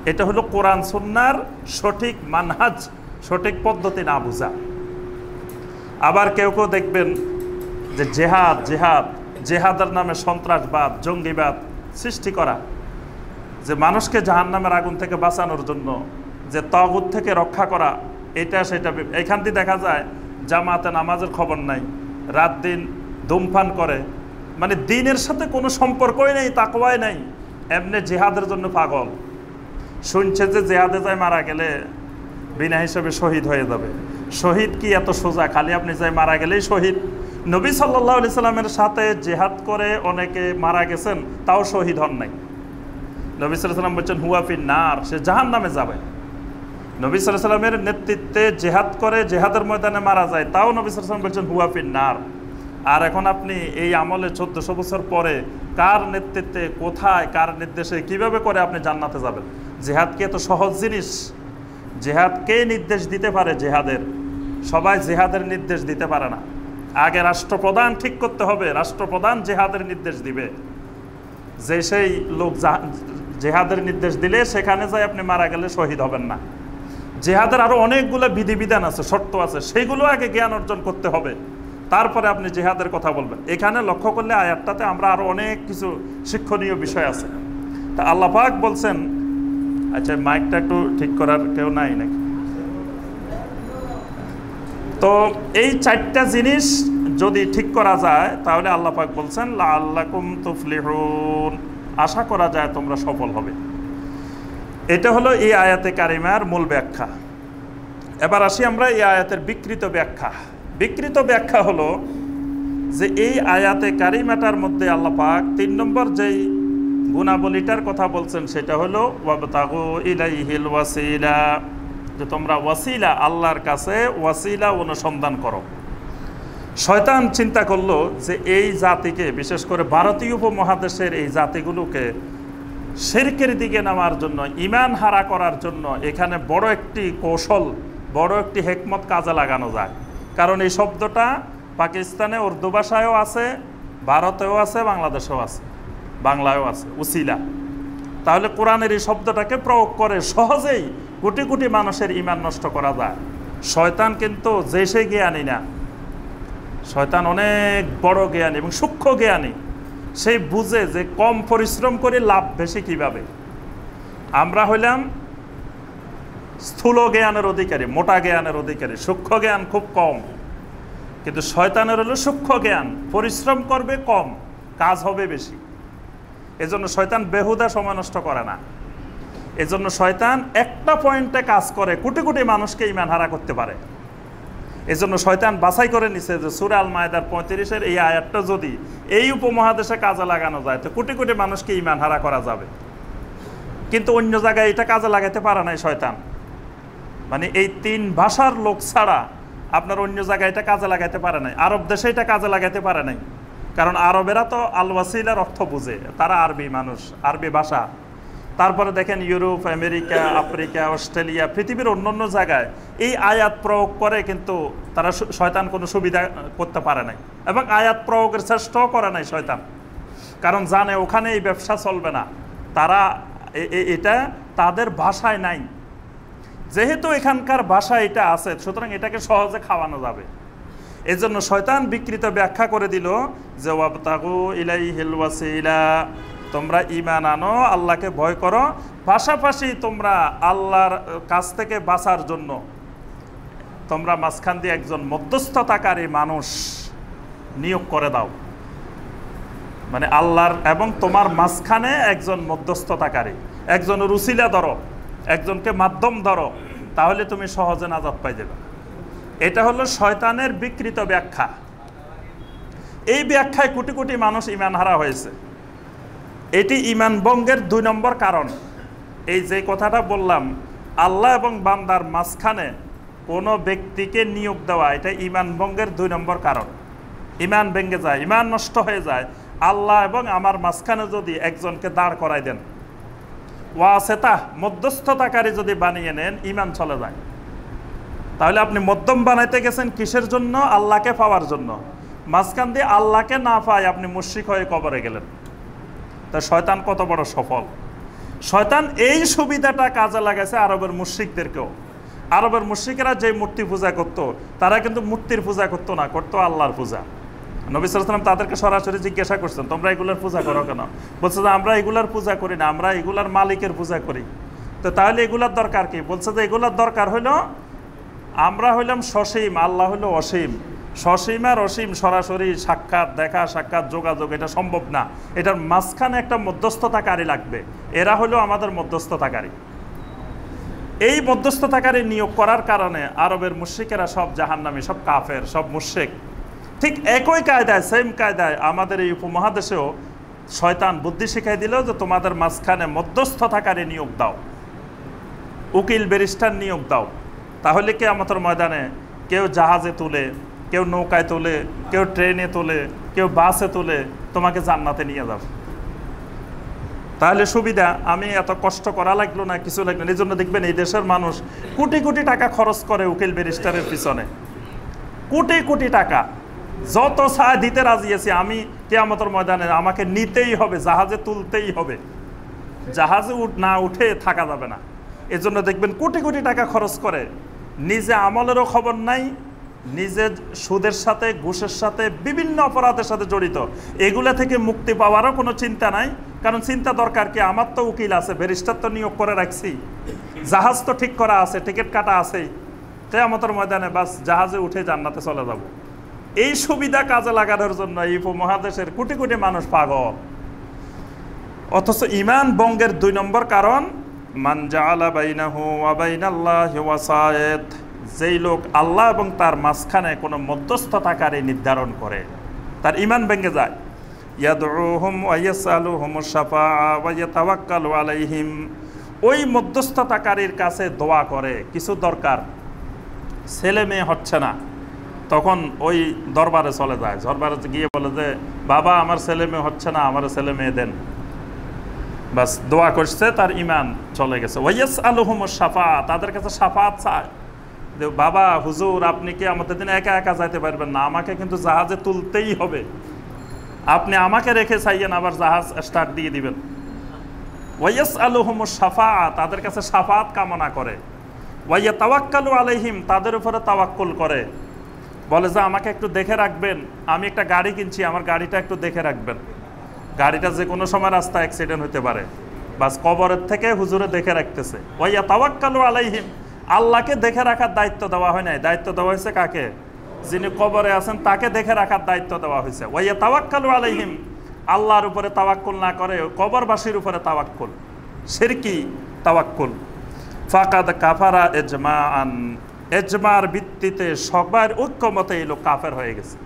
এটা হলো কোরআন সুন্নাহর সঠিক মানহাজ, সঠিক পদ্ধতি না বুঝা। আবার কেউ কেউ দেখবেন যে জেহাদের নামে সন্ত্রাসবাদ, জঙ্গিবাদ সৃষ্টি করা, যে মানুষকে জাহান্নামের আগুন থেকে বাঁচানোর জন্য, যে তাগুত থেকে রক্ষা করা, এটা সেটা। এখান থেকে দেখা যায় জামাতে নামাজের খবর নাই, রাত দিন ধূমপান করে, মানে দিনের সাথে কোনো সম্পর্কই নেই, তাকওয়াই নাই, এমনি জিহাদের জন্য পাগল। শুনছে যে জিহাদে যায় মারা গেলে বিনা হিসেবে শহীদ হয়ে যাবে। শহীদ কি এত সোজা? খালি আপনি যাই মারা গেলেই শহীদ? নবী সাল্লাল্লাহু আলাইহি সাল্লামের সাথে জিহাদ করে অনেকে মারা গেছেন, তাও শহীদ হন নাই। নবী সাল্লাল্লাহু আলাইহি সাল্লাম বলছেন হুয়া ফিন নার, সে জাহান্নামে যাবে। নবী সাল্লাল্লাহু আলাইহি সাল্লামের নেতৃত্বে জিহাদ করে জিহাদের ময়দানে মারা যায়, তাও নবী সাল্লাল্লাহু আলাইহি সাল্লাম বলছেন হুয়া ফিন নার। আর এখন আপনি এই আমলে 1400 বছর পরে কার নেতৃত্বে, কোথায়, কার নির্দেশে, কিভাবে করে আপনি জান্নাতে যাবেন? জিহাদ কি এত সহজ জিনিস? জিহাদ কে নির্দেশ দিতে পারে? জিহাদের সবাই জিহাদের নির্দেশ দিতে পারে না। আগে রাষ্ট্রপ্রধান ঠিক করতে হবে, রাষ্ট্রপ্রধান জিহাদের নির্দেশ দিবে। যে সেই লোক জিহাদের নির্দেশ দিলে সেখানে যাই আপনি মারা গেলে শহীদ হবেন না। জিহাদের আরো অনেকগুলো বিধিবিধান আছে, শর্ত আছে, সেইগুলো আগে জ্ঞান অর্জন করতে হবে, তারপরে আপনি জিহাদের কথা বলবেন। এখানে লক্ষ্য করলে আয়াতটাতে আমরা আরো অনেক কিছু শিক্ষণীয় বিষয় আছে। তা আল্লাহ পাক বলছেন, আচ্ছা মাইকটা একটু ঠিক করার কেউ নাই নাকি? তো এই 4টা জিনিস যদি ঠিক করা যায় তাহলে আল্লাহ পাক বলছেন লাআল্লাকুম তুফলিহুন, আশা করা যায় তোমরা সফল হবে। এটা হলো এই আয়াতে কারিমার মূল ব্যাখ্যা। এবার আসি আমরা এই আয়াতের বিকৃত ব্যাখ্যা। বিকৃত ব্যাখ্যা হলো যে এই আয়াতে কারিমাটার মধ্যে আল্লাহ পাক 3 নম্বর যেই গুণাবলীটার কথা বলছেন সেটা হলো ওয়াবতাগু ইলাইহিল ওয়াসিলা, যে তোমরা ওয়াসিলা, আল্লাহর কাছে ওয়াসিলা অনুসন্ধান করো। শয়তান চিন্তা করলো যে এই জাতিকে, বিশেষ করে ভারতীয় উপমহাদেশের এই জাতিগুলোকে শিরকের দিকে নেওয়ার জন্য, ঈমান হারা করার জন্য এখানে বড় একটি কৌশল, বড় একটি হিকমত কাজে লাগানো যায়। কারণ এই শব্দটা পাকিস্তানে উর্দু ভাষায়ও আছে, ভারতেও আছে, বাংলাদেশেও আছে, বাংলায়ও আছে, উসিলা। তাহলে কোরআনের এই শব্দটাকে প্রয়োগ করে সহজেই কোটি কোটি মানুষের ঈমান নষ্ট করা যায়। শয়তান কিন্তু যে সে জ্ঞানী না, শয়তান অনেক বড় জ্ঞানী এবং সূক্ষ্ম জ্ঞানী। সেই বুঝে যে কম পরিশ্রম করে লাভ বেশি কিভাবে। আমরা হইলাম স্থূল জ্ঞানের অধিকারী, মোটা জ্ঞানের অধিকারী, সূক্ষ্ম জ্ঞান খুব কম। কিন্তু শয়তানের হলো সূক্ষ্ম জ্ঞান, পরিশ্রম করবে কম, কাজ হবে বেশি। এজন্য শয়তান বেহুদা সময় নষ্ট করে না। এজন্য শয়তান একটা পয়েন্টে কাজ করে কোটি কোটি মানুষকে ঈমান হারা করতে পারে। এজন্য শয়তান বাছাই করে নিছে যে সূরা আল মায়েদার 35-এর এই আয়াতটা যদি এই উপমহাদেশে কাজে লাগানো যায় তো কোটি কোটি মানুষকে ঈমান হারা করা যাবে। কিন্তু অন্য জায়গায় এটা কাজে লাগাতে পারে নাই শয়তান। মানে এই 3 ভাষার লোক ছাড়া আপনার অন্য জায়গায় এটা কাজে লাগাতে পারে নাই। আরব দেশে এটা কাজে লাগাতে পারে নাই, কারণ আরবেরা তো আল ওয়াসিলার অর্থ বুঝে, তারা আরবি মানুষ, আরবি ভাষা। তারপরে দেখেন ইউরোপ, আমেরিকা, আফ্রিকা, অস্ট্রেলিয়া, পৃথিবীর অন্যান্য জায়গায় এই আয়াত প্রয়োগ করে, কিন্তু তারা শয়তান কোনো সুবিধা করতে পারে নাই এবং আয়াত প্রয়োগের চেষ্টাও করে নাই শয়তান। কারণ জানে ওখানে এই ব্যবসা চলবে না, তারা এটা তাদের ভাষায় নাই। যেহেতু এখানকার ভাষা এটা আছে, সুতরাং এটাকে সহজে খাওয়ানো যাবে। এজন্য শয়তান বিকৃত ব্যাখ্যা করে দিল যে ওয়াবতাগু ইলাইহিল ওয়াসিলা, তোমরা ঈমান আনো, আল্লাহকে ভয় করো, পাশাপাশি তোমরা আল্লাহর কাছ থেকে বাঁচার জন্য তোমরা মাঝখান দিয়ে একজন মধ্যস্থতাকারী মানুষ নিয়োগ করে দাও। মানে আল্লাহর এবং তোমার মাঝখানে একজন মধ্যস্থতাকারী, একজন উসিলা ধরো, একজনকে মাধ্যম ধরো, তাহলে তুমি সহজে নাজাত পাই যাবে। এটা হলো শয়তানের বিকৃত ব্যাখ্যা। এই ব্যাখ্যায় কোটি কোটি মানুষ ঈমান হারা হয়েছে। এটি ঈমান ভঙ্গের 2 নম্বর কারণ। এই যে কথাটা বললাম, আল্লাহ এবং বান্দার মাঝখানে কোনো ব্যক্তিকে নিয়োগ দেওয়া, এটা ঈমান ভঙ্গের 2 নম্বর কারণ। ঈমান ভেঙে যায়, ঈমান নষ্ট হয়ে যায় আল্লাহ এবং আমার মাঝখানে যদি একজনকে দাঁড় করাই দেন, ওয়াসেতা মধ্যস্থতাকারী যদি বানিয়ে নেন, ঈমান চলে যায়। তাহলে আপনি মধ্যম বানাইতে গেছেন কিসের জন্য? আল্লাহকে পাওয়ার জন্য। মাঝখান দিয়ে আল্লাহকে না পাই আপনি মুশরিক হয়ে কবরে গেলেন। তা শয়তান কত বড় সফল! শয়তান এই সুবিধাটা কাজে লাগাইছে আরবের মুশরিকদেরকেও। আরবের মুশরিকেরা যে মূর্তি পূজা করতো, তারা কিন্তু মূর্তির পূজা করতো না, করতো আল্লাহর পূজা। নবী সাল্লাল্লাহু আলাইহি ওয়াসাল্লাম তাদেরকে সরাসরি জিজ্ঞাসা করছেন, তোমরা এগুলার পূজা করো কেন? বলছে যে আমরা এগুলার পূজা করি না, আমরা এগুলার মালিকের পূজা করি। তো তাহলে এগুলার দরকার কি? বলছে যে এগুলার দরকার হইল, আমরা হইলাম সসীম, আল্লাহ হইল অসীম। সসীম আর অসীম সরাসরি সাক্ষাৎ, দেখা সাক্ষাৎ, যোগাযোগ এটা সম্ভব না। এটার মাঝখানে একটা মধ্যস্থতাকারী লাগবে। এরা হলো আমাদের মধ্যস্থতাকারী। এই মধ্যস্থতাকারী নিয়োগ করার কারণে আরবের মুশরিকেরা সব জাহান্নামী, সব কাফের, সব মুশরিক। ঠিক একই কায়দায়, সেম কায়দায় আমাদের এই উপমহাদেশেও শয়তান বুদ্ধি শিখাই দিল যে তোমাদের মাঝখানে মধ্যস্থতাকারী নিয়োগ দাও, উকিল ব্যারিস্টার নিয়োগ দাও। তাহলে কিয়ামতের ময়দানে কেউ জাহাজে তুলে, কেউ নৌকায় তোলে, কেউ ট্রেনে তোলে, কেউ বাসে তোলে, তোমাকে জান্নাতে নিয়ে যাবে। তাহলে সুবিধা, আমি এত কষ্ট করা লাগলো না, কিছু লাগলো না। এই জন্য দেখবেন এই দেশের মানুষ কোটি কোটি টাকা খরচ করে উকিল ব্যারিস্টারের পিছনে, কোটি কোটি টাকা। যত ছায় দিতে রাজি আছি আমি, কিয়ামতের ময়দানে আমাকে নিতেই হবে, জাহাজে তুলতেই হবে, জাহাজে না উঠে থাকা যাবে না। এজন্য দেখবেন কোটি কোটি টাকা খরচ করে, নিজে আমলেরও খবর নাই, নিজে সুদের সাথে, ঘুষের সাথে, বিভিন্ন অপরাধের সাথে জড়িত। এগুলা থেকে মুক্তি পাওয়ারও কোনো চিন্তা নাই। কারণ চিন্তা দরকার কি? আমার তো উকিল আছে, ব্যারিস্টার তো নিয়োগ করে রাখছি, জাহাজ তো ঠিক করা আছে, টিকিট কাটা আছেই, কিয়ামতের ময়দানে বাস জাহাজে উঠে জান্নাতে চলে যাব। এই সুবিধা কাজে লাগানোর জন্য এই উপমহাদেশের কোটি কোটি মানুষ পাগল। অথচ ঈমান ভঙ্গের 2 নম্বর কারণ, মান জাআলা বাইনাহু ওয়া বাইনাল্লাহি ওয়াসায়েত, যেই লোক আল্লাহ এবং তার মাঝখানে কোনো মধ্যস্থতাকারী নির্ধারণ করে, তার ঈমান ভেঙে যায়। ইয়াদউহুম ওয়া ইয়াসআলুহুমুশ শাফাআ ওয়া ইয়াতাওয়াক্কালু আলাইহিম, ওই মধ্যস্থতাকারীর কাছে দোয়া করে, কিছু দরকার, ছেলে মেয়ে হচ্ছে না, তখন ওই দরবারে চলে যায়, দরবারে গিয়ে বলে যে বাবা আমার ছেলে মেয়ে হচ্ছে না, আমার ছেলে মেয়ে দেন। বাস দোয়া করছে, তার ইমান চলে গেছে। ওয়াইয়াস আলুহুম শাফা, তাদের কাছে শাফাত চায় যে বাবা হুজুর আপনি কি আমাদের দিন একা একা যাইতে পারবেন না, আমাকে কিন্তু জাহাজে তুলতেই হবে, আপনি আমাকে রেখে চাইয়েন, আবার জাহাজ স্টার্ট দিয়ে দিবেন। ওয়াইয়াস আলুহুম শাফা, তাদের কাছে শাফাত কামনা করে। ওয়াইয়া তাওয়াক্কালু আলাইহিম, তাদের উপরে তাওয়াক্কুল করে, বলে যে আমাকে একটু দেখে রাখবেন, আমি একটা গাড়ি কিনছি, আমার গাড়িটা একটু দেখে রাখবেন, গাড়িটা যে কোনো সময় রাস্তা অ্যাক্সিডেন্ট হতে পারে। বাস কবরের থেকে হুজুরে দেখে রাখতেছে। ওয়াইয়া তাওয়াক্কালু আলাইহিম, আল্লাহকে দেখে রাখার দায়িত্ব দেওয়া হয় নাই, দায়িত্ব দেওয়া হয়েছে কাকে? যিনি কবরে আছেন তাকে দেখে রাখার দায়িত্ব দেওয়া হয়েছে। ওয়াইয়া তাওয়াক্কালু আলাইহিম, আল্লাহর উপরে তাওয়াক্কুল না করে কবরবাসীর উপরে তাওয়াক্কুল, শিরকি তাওয়াক্কুল। ফাকাদ কাফারা ইজমাআন, ইজমার ভিত্তিতে সবার ঐক্যমতে এই লোক কাফের হয়ে গেছে।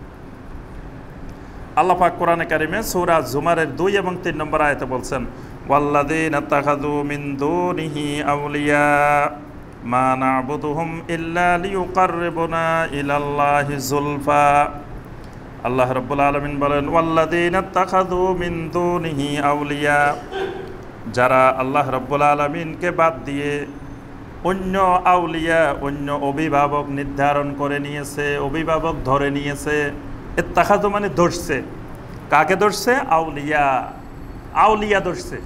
আল্লাহ পাক কোরআনে কারিমে সূরা জুমারের 2 এবং 3 নম্বর আয়াতে বলছেন ওয়াল্লাযীনা তাখাযু মিন দুনিহি আউলিয়া মা না'বুদুহুম ইল্লা লিয়ুকাররিবুনা ইলাল্লাহি যুলফা। আল্লাহ রাব্বুল আলামিন বলেন ওয়াল্লাযীনা তাখাযু মিন দুনিহি আউলিয়া, যারা আল্লাহ রাব্বুল আলামিনকে বাদ দিয়ে অন্য আউলিয়া, অন্য অভিভাবক নির্ধারণ করে নিয়েছে, অভিভাবক ধরে নিয়েছে। ইত্তাখাযু মানে ধরছে, কাকে ধরছে? আউলিয়া, আউলিয়া ধরছে।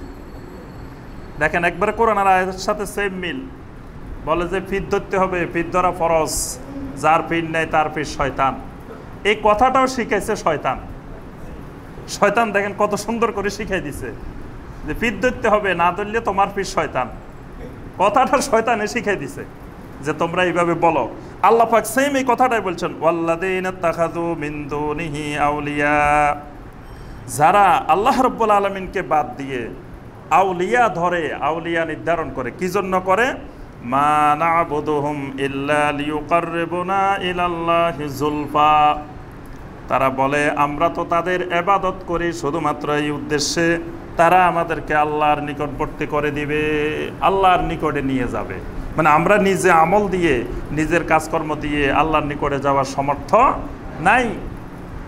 দেখেন একবার কোরআনের আয়াতের সাথে সেম মিল, বলে যে পীর ধরতে হবে, পীর ধরা ফরজ, যার পীর নেই তার পীর শয়তান। এই কথাটাও শিখাইছে শয়তান। শয়তান দেখেন কত সুন্দর করে শিখাই দিছে যে পীর ধরতে হবে, না ধরলে তোমার পীর শয়তান। কথাটা শয়তানে শিখাই দিছে যে তোমরা এইভাবে বলো। আল্লাহ পাক সেম এই কথাটাই বলছেন ওয়াল্লাযীনা তাখাযু মিন দুনিহি আউলিয়া, যারা আল্লাহ রাব্বুল আলামিনকে বাদ দিয়ে আউলিয়া ধরে, আউলিয়া নির্ধারণ করে। কি জন্য করে? মা না'বুদুহুম ইল্লা লিয়ুকাররিবুনা ইলাল্লাহি যুলফা, তারা বলে আমরা তো তাদের ইবাদত করি শুধুমাত্র এই উদ্দেশ্যে তারা আমাদেরকে আল্লাহর নিকটবর্তী করে দিবে, আল্লাহর নিকটে নিয়ে যাবে। মানে আমরা নিজে আমল দিয়ে, নিজের কাজকর্ম দিয়ে আল্লাহর নিকটে যাওয়ার সামর্থ্য নাই,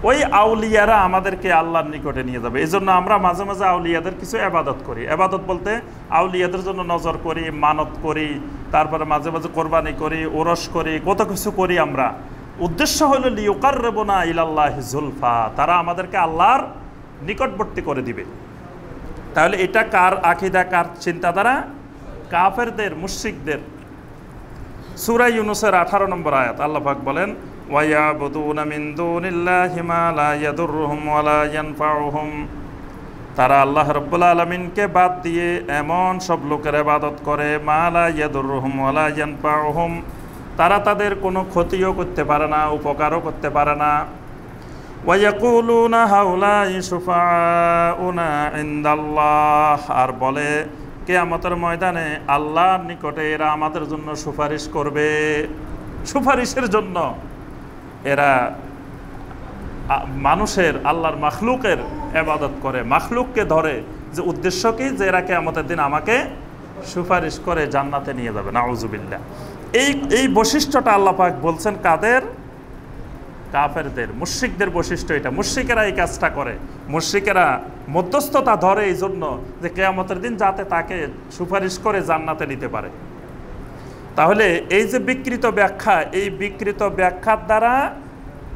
ওই আউলিয়ারা আমাদেরকে আল্লাহর নিকটে নিয়ে যাবে। এই জন্য আমরা মাঝে মাঝে আউলিয়াদের কিছু ইবাদত করি। ইবাদত বলতে আউলিয়াদের জন্য নজর করি, মানত করি, তারপরে মাঝে মাঝে কোরবানি করি, ওরস করি, কত কিছু করি আমরা। উদ্দেশ্য হলো লিয়ুকাররিবুনা ইলাল্লাহি যুলফা, তারা আমাদেরকে আল্লাহর নিকটবর্তী করে দিবে। তাহলে এটা কার আকীদা, কার চিন্তাধারা? কাফেরদের, মুশরিকদের। সূরা ইউনূসের 18 নম্বর আয়াত আল্লাহ পাক বলেন ওয়ায়াবুদুনা মিন দুনিল্লাহি মা লা ইয়াদুররুহুম ওয়া লা ইয়ানফাউহুম, তারা আল্লাহ রাব্বুল আলামিনকে বাদ দিয়ে এমন সব লোকের ইবাদত করে মা লা ইয়াদুররুহুম ওয়া লা ইয়ানফাউহুম, তারা তাদের কোনো ক্ষতিও করতে পারে না, উপকারও করতে পারে না। ওয়ায়াকুলুনা হাউলাই শুফাউনা ইনদাল্লাহ, আর বলে কিয়ামতের ময়দানে আল্লাহর নিকটে এরা আমাদের জন্য সুপারিশ করবে। সুপারিশের জন্য এরা মানুষের, আল্লাহর মাখলুকের ইবাদত করে, মাখলুককে ধরে, যে উদ্দেশ্য কি? যে এরা কিয়ামতের দিন আমাকে সুপারিশ করে জান্নাতে নিয়ে যাবে। নাউযুবিল্লাহ। এই বৈশিষ্ট্যটা আল্লাহ পাক বলছেন কাদের? কাফেরদের, মুশরিকদের বৈশিষ্ট্য এটা। মুশরিকেরা এই কাজটা করে, মুশরিকেরা মধ্যস্থতা ধরে এই জন্য যে কিয়ামতের দিন যাতে তাকে সুপারিশ করে জান্নাতে নিতে পারে। তাহলে এই যে বিকৃত ব্যাখ্যা, এই বিকৃত ব্যাখ্যার দ্বারা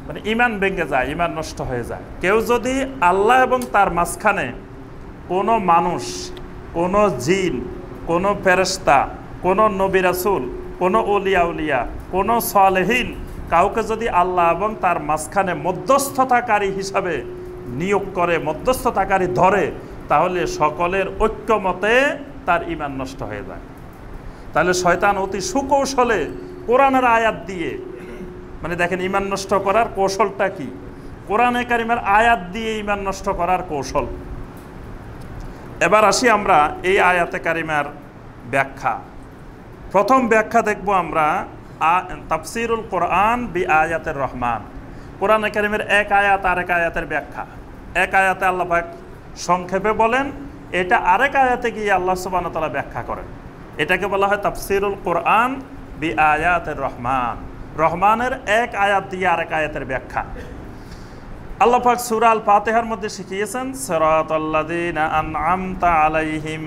মানে ঈমান ভেঙে যায়, ঈমান নষ্ট হয়ে যায়। কেউ যদি আল্লাহ এবং তার মাঝখানে কোনো মানুষ, কোনো জিন, কোনো ফেরেশতা, কোনো নবী রাসূল, কোনো ওলিয়া উলিয়া, কোনো সালেহীন, কাউকে যদি আল্লাহ এবং তার মাঝখানে মধ্যস্থতাকারী হিসাবে নিয়োগ করে, মধ্যস্থতাকারী ধরে, তাহলে সকলের ঐক্যমতে তার ঈমান নষ্ট হয়ে যায়। তাহলে শয়তান অতি সুকৌশলে কোরআনের আয়াত দিয়ে, মানে দেখেন ঈমান নষ্ট করার কৌশলটা কি? কোরআনে কারিমের আয়াত দিয়ে ঈমান নষ্ট করার কৌশল। এবার আসি আমরা এই আয়াতে কারিমার ব্যাখ্যা। প্রথম ব্যাখ্যা দেখব আমরা তাফসিরুল কোরআন বি আয়াতের রহমান। কোরআনে কারিমের এক আয়াত আরেক আয়াতের ব্যাখ্যা। এক আয়াতে আল্লাহ পাক সংক্ষেপে বলেন, এটা আরেক আয়াতে গিয়ে আল্লাহ সুবহানাহু ওয়া তাআলা ব্যাখ্যা করেন। এটাকে বলা হয় তাফসিরুল কোরআন বি আয়াতের রহমান। রহমানের এক আয়াত দিয়ে আরেক আয়াতের ব্যাখ্যা। আল্লাহ পাক সূরা আল ফাতিহার মধ্যে শিখিয়েছেন সিরাতাল্লাযীনা আনআমতা আলাইহিম,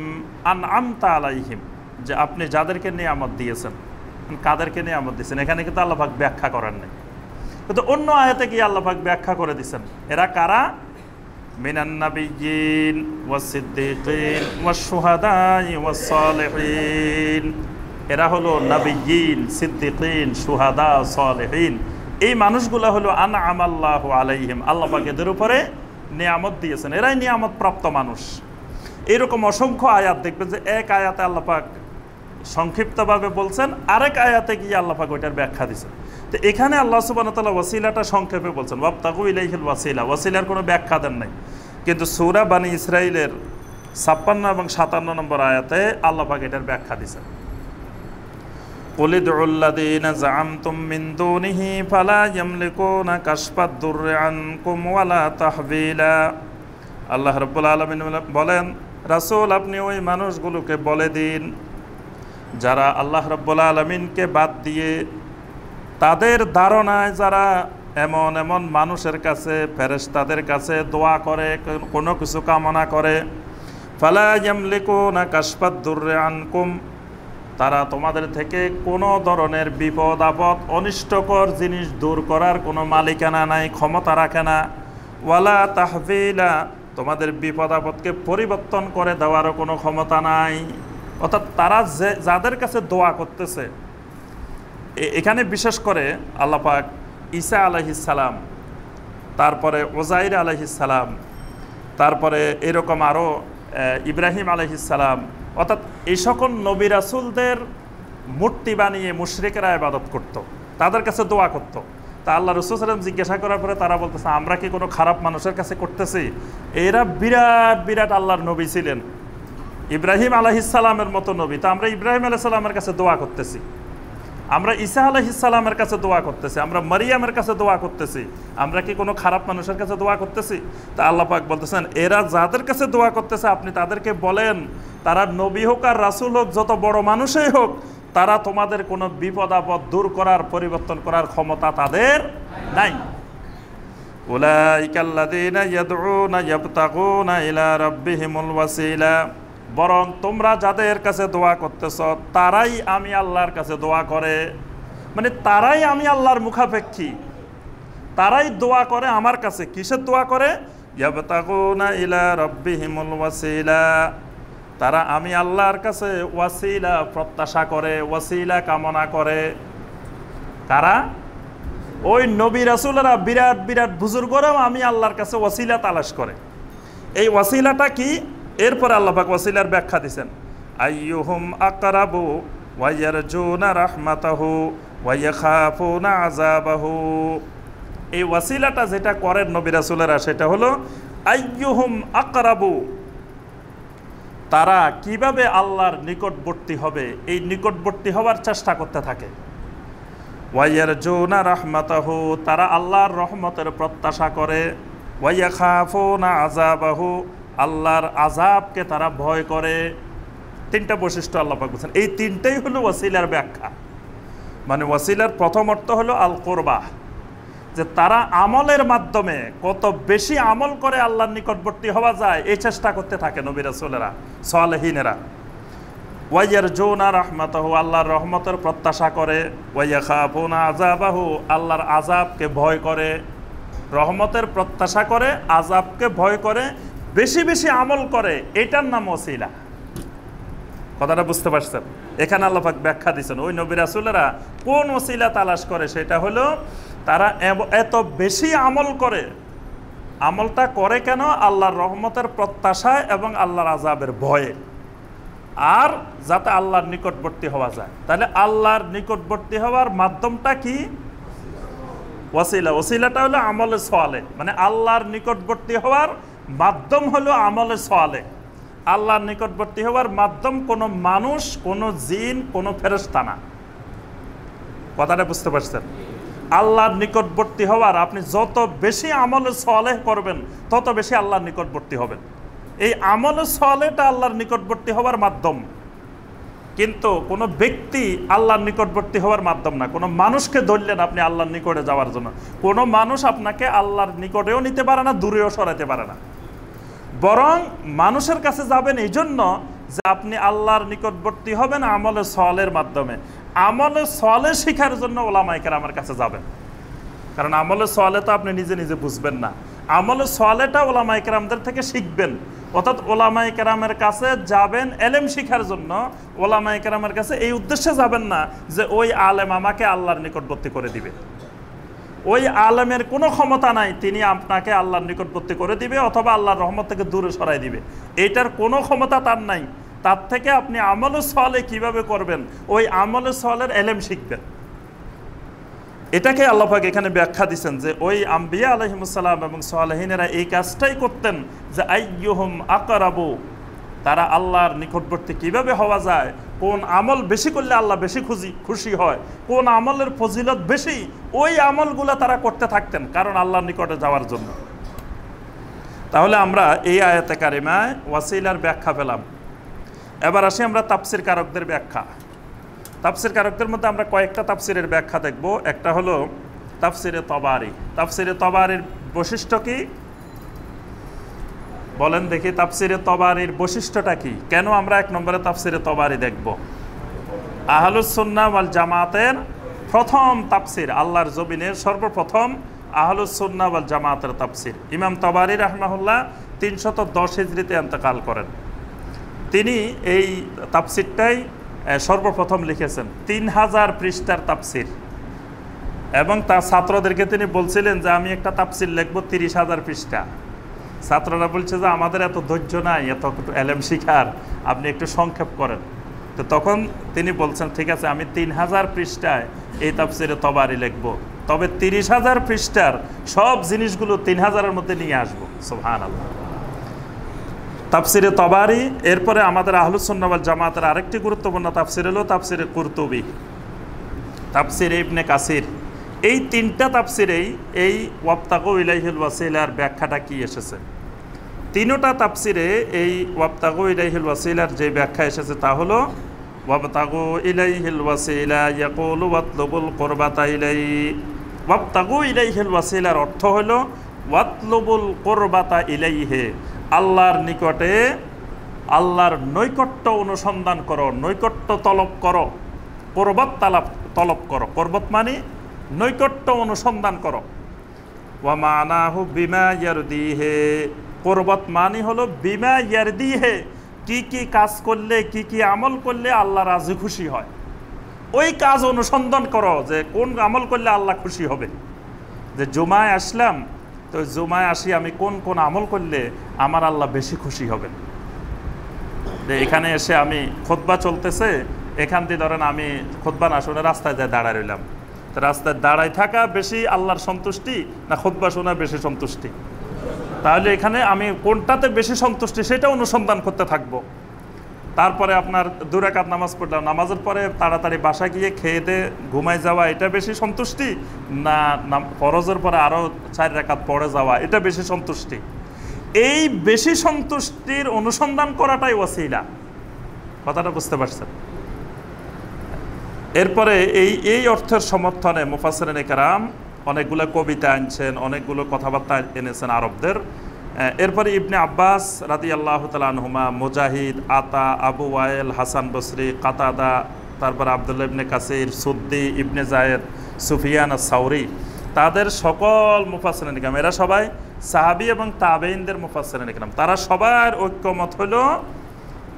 আনআমতা আলাইহিম, যে আপনি যাদেরকে নিয়ামত দিয়েছেন, কাদেরকে নিয়ামত দিয়েছেন, এখানে কিন্তু আল্লাহ পাক ব্যাখ্যা করেন নাই, কিন্তু অন্য আয়াতে গিয়ে আল্লাহ পাক ব্যাখ্যা করে দিয়েছেন। এরা কারা? মিনান নাবিয়্যিন ওয়াস সিদ্দীকিন ওয়াস শুহাদাই ওয়াস সালিহিন। এরা হলো নাবিয়্যিন, সিদ্দীকিন, শুহাদা, সালিহিন। এই মানুষগুলো হলো আনআমাল্লাহু আলাইহিম, আল্লাহ পাক এদের উপরে নিয়ামত দিয়েছেন, এরাই নিয়ামত প্রাপ্ত মানুষ। এরকম অসংখ্য আয়াত দেখবেন যে এক আয়াতে আল্লাহ পাক সংক্ষিপ্তভাবে বলছেন, আরেক আয়াতে গিয়ে আল্লাহ পাক ওইটার ব্যাখ্যা দিয়েছেন। তো এখানে আল্লাহ সুবহানাহু ওয়া তাআলা ওয়াসিলাটা সংক্ষেপে বলছেন, ওয়াবতাগু ইলাইহিল ওয়াসিলা, ওয়াসিলার কোনো ব্যাখ্যা দেন নাই। কিন্তু সূরা বানী ইসরাঈলের ৫৬ এবং ৫৭ নম্বর আয়াতে আল্লাহ পাক এটার ব্যাখ্যা দিয়েছেন। কুল উদউল্লাযীনা যাআমতুম মিন দুনিহি ফালা ইয়ামলিকুনা কাশফাদ দুররি আনকুম ওয়ালা তাহবিলা। আল্লাহ রাব্বুল আলামিন বলেন, রাসূল আপনি ওই মানুষগুলোকে বলে দিন যারা আল্লাহ রাব্বুল আলামিনকে বাদ দিয়ে তাদের ধারণায় যারা এমন এমন মানুষের কাছে, ফেরেশতাদের কাছে দোয়া করে, কোনো কিছু কামনা করে, ফালা ইয়ামলিকুনা কাশফাদ দুররি আনকুম, তারা তোমাদের থেকে কোনো ধরনের বিপদ আপদ, অনিষ্টকর জিনিস দূর করার কোনো মালিকানা নাই, ক্ষমতা রাখে না। ওয়ালা তাহবিলা, তোমাদের বিপদ আপদকে পরিবর্তন করে দেওয়ারও কোনো ক্ষমতা নাই। অর্থাৎ তারা যাদের কাছে দোয়া করতেছে, এখানে বিশেষ করে আল্লাহ পাক ঈসা আলাইহিস সালাম, তারপরে ওজাইর আলাইহিস সালাম, তারপরে এরকম আরও ইব্রাহিম আলাইহিস সালাম, অর্থাৎ এই সকল নবী রাসূলদের মূর্তি বানিয়ে মুশরিকরা ইবাদত করত, তাদের কাছে দোয়া করত। তা আল্লাহ রাসূল সাল্লাল্লাহু আলাইহি ওয়াসাল্লাম জিজ্ঞাসা করার পরে তারা বলতেছে, আমরা কি কোনো খারাপ মানুষের কাছে করতেছি? এরা বিরাট বিরাট আল্লাহর নবী ছিলেন, ইব্রাহিম আলাইহিস সালামের মতো নবী, তা আমরা ইব্রাহিম আলাইহিস সালামের কাছে দোয়া করতেছি, আমরা ঈসা আলাইহিস সালামের কাছে দোয়া করতেছি, আমরা মারিয়ামের কাছে দোয়া করতেছি, আমরা কি কোনো খারাপ মানুষের কাছে দোয়া করতেছি? তা আল্লাহ পাক বলতেছেন, এরা যাদের কাছে দোয়া করতেছে আপনি তাদেরকে বলেন, তারা নবী হোক আর রাসূল হোক, যত বড় মানুষই হোক, তারা তোমাদের কোনো বিপদ আপদ দূর করার, পরিবর্তন করার ক্ষমতা তাদের নাই। উলাইকাল্লাযীনা ইয়াদউনা ইয়াবতাগুনা ইলা রাব্বিহিমুল ওয়াসিলা, বরং তোমরা যাদের কাছে দোয়া করতেছ তারাই আমি আল্লাহর কাছে দোয়া করে, মানে তারাই আমি আল্লাহর মুখাপেক্ষী, তারাই দোয়া করে আমার কাছে। কিসের দোয়া করে? ইয়াবতাগুনা ইলা রাব্বিহিমুল ওয়াসিলা, তারা আমি আল্লাহর কাছে ওয়াসিলা প্রত্যাশা করে, ওয়াসিলা কামনা করে। কারা? ওই নবী রাসূলরা, বিরাট বিরাট বুজুর্গরাও আমি আল্লাহর কাছে ওয়াসিলা তালাশ করে। এই ওয়াসিলাটা কি? এরপরে আল্লাহ পাক ওয়াসিলার ব্যাখ্যা দিয়েছেন, আইয়ুহুম আকরাবু ওয়া ইয়ারজুনা রাহমাতাহু ওয়া ইয়াখাফুনা আযাবাহু। এই ওয়াসিলাটা যেটা করেন নবী রাসূলেরা, সেটা হলো আইয়ুহুম আকরাবু, তারা কিভাবে আল্লাহর নিকটবর্তী হবে, এই নিকটবর্তী হওয়ার চেষ্টা করতে থাকে। ওয়া ইয়ারজুনা রাহমাতাহু, তারা আল্লাহর রহমতের প্রত্যাশা করে। ওয়া ইয়াখাফুনা আযাবাহু, আল্লাহর আযাবকে তারা ভয় করে। তিনটা বৈশিষ্ট্য আল্লাহ পাক বলেছেন, এই তিনটাই হলো ওয়াসিলার ব্যাখ্যা। মানে ওয়াসিলার প্রথম অর্থ হলো আল কুরবা, যে তারা আমলের মাধ্যমে কত বেশি আমল করে আল্লাহর নিকটবর্তী হওয়া যায় এই চেষ্টা করতে থাকে নবী রাসূলেরা, সালেহিনেরা। ওয়া ইয়ারজুনা রাহমাতাহু, আল্লাহর রহমতের প্রত্যাশা করে। ওয়া ইয়াখাফুনা আযাবাহু, আল্লাহর আযাবকে ভয় করে। রহমতের প্রত্যাশা করে, আযাবকে ভয় করে, বেশি বেশি আমল করে, এটার নাম ওসিলা। কথাটা বুঝতে পারছেন? এখানে আল্লাহ পাক ব্যাখ্যা দিয়েছেন, ওই নবী রাসূলেরা কোন ওসিলা তালাশ করে, সেটা হলো তারা এত বেশি আমল করে। আমলটা করে কেন? আল্লাহর রহমতের প্রত্যাশায় এবং আল্লাহর আযাবের ভয়ে, আর যাতে আল্লাহর নিকটবর্তী হওয়া যায়। তাহলে আল্লাহর নিকটবর্তী হওয়ার মাধ্যমটা কি? ওসিলা। ওসিলাটা হলো আমলে সালেহ, মানে আল্লাহর নিকটবর্তী হওয়ার মাধ্যম হলো আমলে সালেহ। আল্লাহর নিকটবর্তী হওয়ার মাধ্যম কোনো মানুষ, কোনো জিন, কোনো ফেরেশতা না। কথাটা বুঝতে পারছেন? আল্লাহর নিকটবর্তী হওয়ার, আপনি যত বেশি আমলে সালেহ করবেন তত বেশি আল্লাহর নিকটবর্তী হবেন। এই আমলে সালেহটা আল্লাহর নিকটবর্তী হওয়ার মাধ্যম। কিন্তু কোনো ব্যক্তি আল্লাহর নিকটবর্তী হওয়ার মাধ্যম না। কোনো মানুষকে ধরলেন আপনি আল্লাহর নিকটে যাওয়ার জন্য, কোনো মানুষ আপনাকে আল্লাহর নিকটেও নিতে পারে না, দূরেও সরাতে পারে না। বরং মানুষের কাছে যাবেন এই জন্য যে আপনি আল্লাহর নিকটবর্তী হবেন আমলে সওয়ালের মাধ্যমে। আমলে সওয়ালে শেখার জন্য ওলামায়ে কেরামের কাছে যাবেন, কারণ আমলে সওয়ালে তো আপনি নিজে নিজে বুঝবেন না। আমলে সওয়ালেটা ওলামায়ে কেরামদের থেকে শিখবেন, অর্থাৎ ওলামায়ে কেরামের কাছে যাবেন এলেম শিখার জন্য। ওলামায়ে কেরামের কাছে এই উদ্দেশ্যে যাবেন না যে ওই আলেম আমাকে আল্লাহর নিকটবর্তী করে দিবে। ওই আলেমের কোনো ক্ষমতা নাই তিনি আপনাকে আল্লাহর নিকটবর্তী করে দিবে অথবা আল্লাহর রহমত থেকে দূরে সরাই দিবে, এইটার কোনো ক্ষমতা তার নাই। তার থেকে আপনি আমলে সওয়ালে কিভাবে করবেন, ওই আমলে সওয়ালের এলেম শিখবেন। এটাকে আল্লাহ পাক এখানে ব্যাখ্যা দিচ্ছেন যে ওই আম্বিয়া আলাইহিমুস সালাম এবং সালেহিনেরা এই কাজটাই করতেন যে আইয়ুহুম আকরাবু, তারা আল্লাহর নিকটবর্তী কিভাবে হওয়া যায়, কোন আমল বেশি করলে আল্লাহ বেশি খুশি হয়, কোন আমলের ফজিলত বেশি, ওই আমলগুলো তারা করতে থাকতেন কারণ আল্লাহর নিকটে যাওয়ার জন্য। তাহলে আমরা এই আয়াতে কারিমায় ওয়াসিলার ব্যাখ্যা পেলাম। এবার আসি আমরা তাফসির কারকদের ব্যাখ্যা। তাফসির কারকদের মধ্যে আমরা কয়েকটা তাফসিরের ব্যাখ্যা দেখব। একটা হলো তাফসিরে তবারি। তাফসিরে তবারির বৈশিষ্ট্য কি বলেন দেখি? তাফসিরে তবারির বৈশিষ্ট্যটা কি? কেন আমরা এক নম্বরে তাফসিরে তবারি দেখব? আহলুস সুন্নাহ ওয়াল জামাতের প্রথম তাফসির, আল্লাহর জমিনের সর্বপ্রথম আহলুস সুন্নাহ ওয়াল জামাতের তাফসির। ইমাম তবারি রাহমাহুল্লাহ 310 হিজরিতে ইন্তেকাল করেন। তিনি এই তাফসিরটাই সর্বপ্রথম লিখেছেন, 3000 পৃষ্ঠার তাফসির। এবং তার ছাত্রদেরকে তিনি বলছিলেন যে আমি একটা তাফসির লিখবো 30,000 পৃষ্ঠা। ছাত্ররা বলছে যে আমাদের এত ধৈর্য নাই এত এলেম শিখার, আপনি একটু সংক্ষেপ করেন। তো তখন তিনি বলছেন ঠিক আছে আমি 3000 পৃষ্ঠায় এই তাফসিরে তবারি লিখবো, তবে 30,000 পৃষ্ঠার সব জিনিসগুলো 3000-এর মধ্যে নিয়ে আসবো। সুবহানাল্লাহ। তাফসিরে তবারি। এরপরে আমাদের আহলুস সুন্নাহ ওয়াল জামাতের আরেকটি গুরুত্বপূর্ণ তাফসির হলো তাফসিরে কুরতুবী, তাফসিরে ইবনে কাসির। এই তিনটা তাফসিরেই এই ওয়াবতাগু ইলাইহিল ওয়াসিলার ব্যাখ্যাটা কি এসেছে। তিনটা তাফসিরে এই ওয়াবতাগু ইলাইহিল ওয়াসিলার যে ব্যাখ্যা এসেছে তা হলো ওয়াবতাগু ইলাইহিল ওয়াসিলা ইয়াকুলু ওয়াতলুবুল কুরবাতা ইলাইহি। ওয়াবতাগু ইলাইহিল ওয়াসিলার অর্থ হলো ওয়াতলুবুল কুরবাতা ইলাইহি, আল্লাহর নিকটে আল্লাহর নৈকট্য অনুসন্ধান করো, নৈকট্য তলব করো, কুরবাত তলব করো। কুরবাত মানে নৈকট্য অনুসন্ধান করো। ওয়া মানাহু বিমা ইয়ারদিহি, কুরবাত মানে হলো বিমা ইয়ারদিহি, কি কি কাজ করলে কি কি আমল করলে আল্লাহ রাজি খুশি হয়, ওই কাজ অনুসন্ধান করো যে কোন আমল করলে আল্লাহ খুশি হবে। যে জুমায় আসলাম, তো জুমায় আসি আমি কোন কোন আমল করলে আমার আল্লাহ বেশি খুশি হবেন। যে এখানে এসে আমি খুতবা চলতেছে, এখান দিয়ে ধরেন আমি খুতবা না শুনে রাস্তায় যায় দাঁড়ায় রইলাম, তো রাস্তায় দাঁড়ায় থাকা বেশি আল্লাহর সন্তুষ্টি না খুতবা শোনা বেশি সন্তুষ্টি? তাহলে এখানে আমি কোনটাতে বেশি সন্তুষ্টি সেটা অনুসন্ধান করতে থাকবো। তারপরে আপনার 2 রাকাত নামাজ পড়লাম, নামাজের পরে তাড়াতাড়ি বাসা গিয়ে খেয়ে দিয়ে ঘুমায় যাওয়া এটা বেশি সন্তুষ্টি না ফরজের পরে আরও 4 রাকাত পড়ে যাওয়া এটা বেশি সন্তুষ্টি? এই বেশি সন্তুষ্টির অনুসন্ধান করাটাই ওয়াসিলা। কথাটা বুঝতে পারছেন? এরপরে এই অর্থের সমর্থনে মুফাসসিরিনে কেরাম অনেকগুলো কবিতা আনছেন, অনেকগুলো কথাবার্তা এনেছেন আরবদের। এরপরে ইবনে আব্বাস রাদিয়াল্লাহু তাআলা আনহুমা, মুজাহিদ, আতা, আবু ওয়াইল, হাসান বসরি, কাতাদা, তারপরে আব্দুল্লাহ ইবনে কাসির, সুদ্দি, ইবনে জায়েদ, সুফিয়ান আস-সাউরি, তাদের সকল মুফাসসিরিনে কেরাম, এরা সবাই সাহাবী এবং তাবেঈনদের মুফাসসিরিনে কেরাম, তারা সবার ঐক্যমত হলো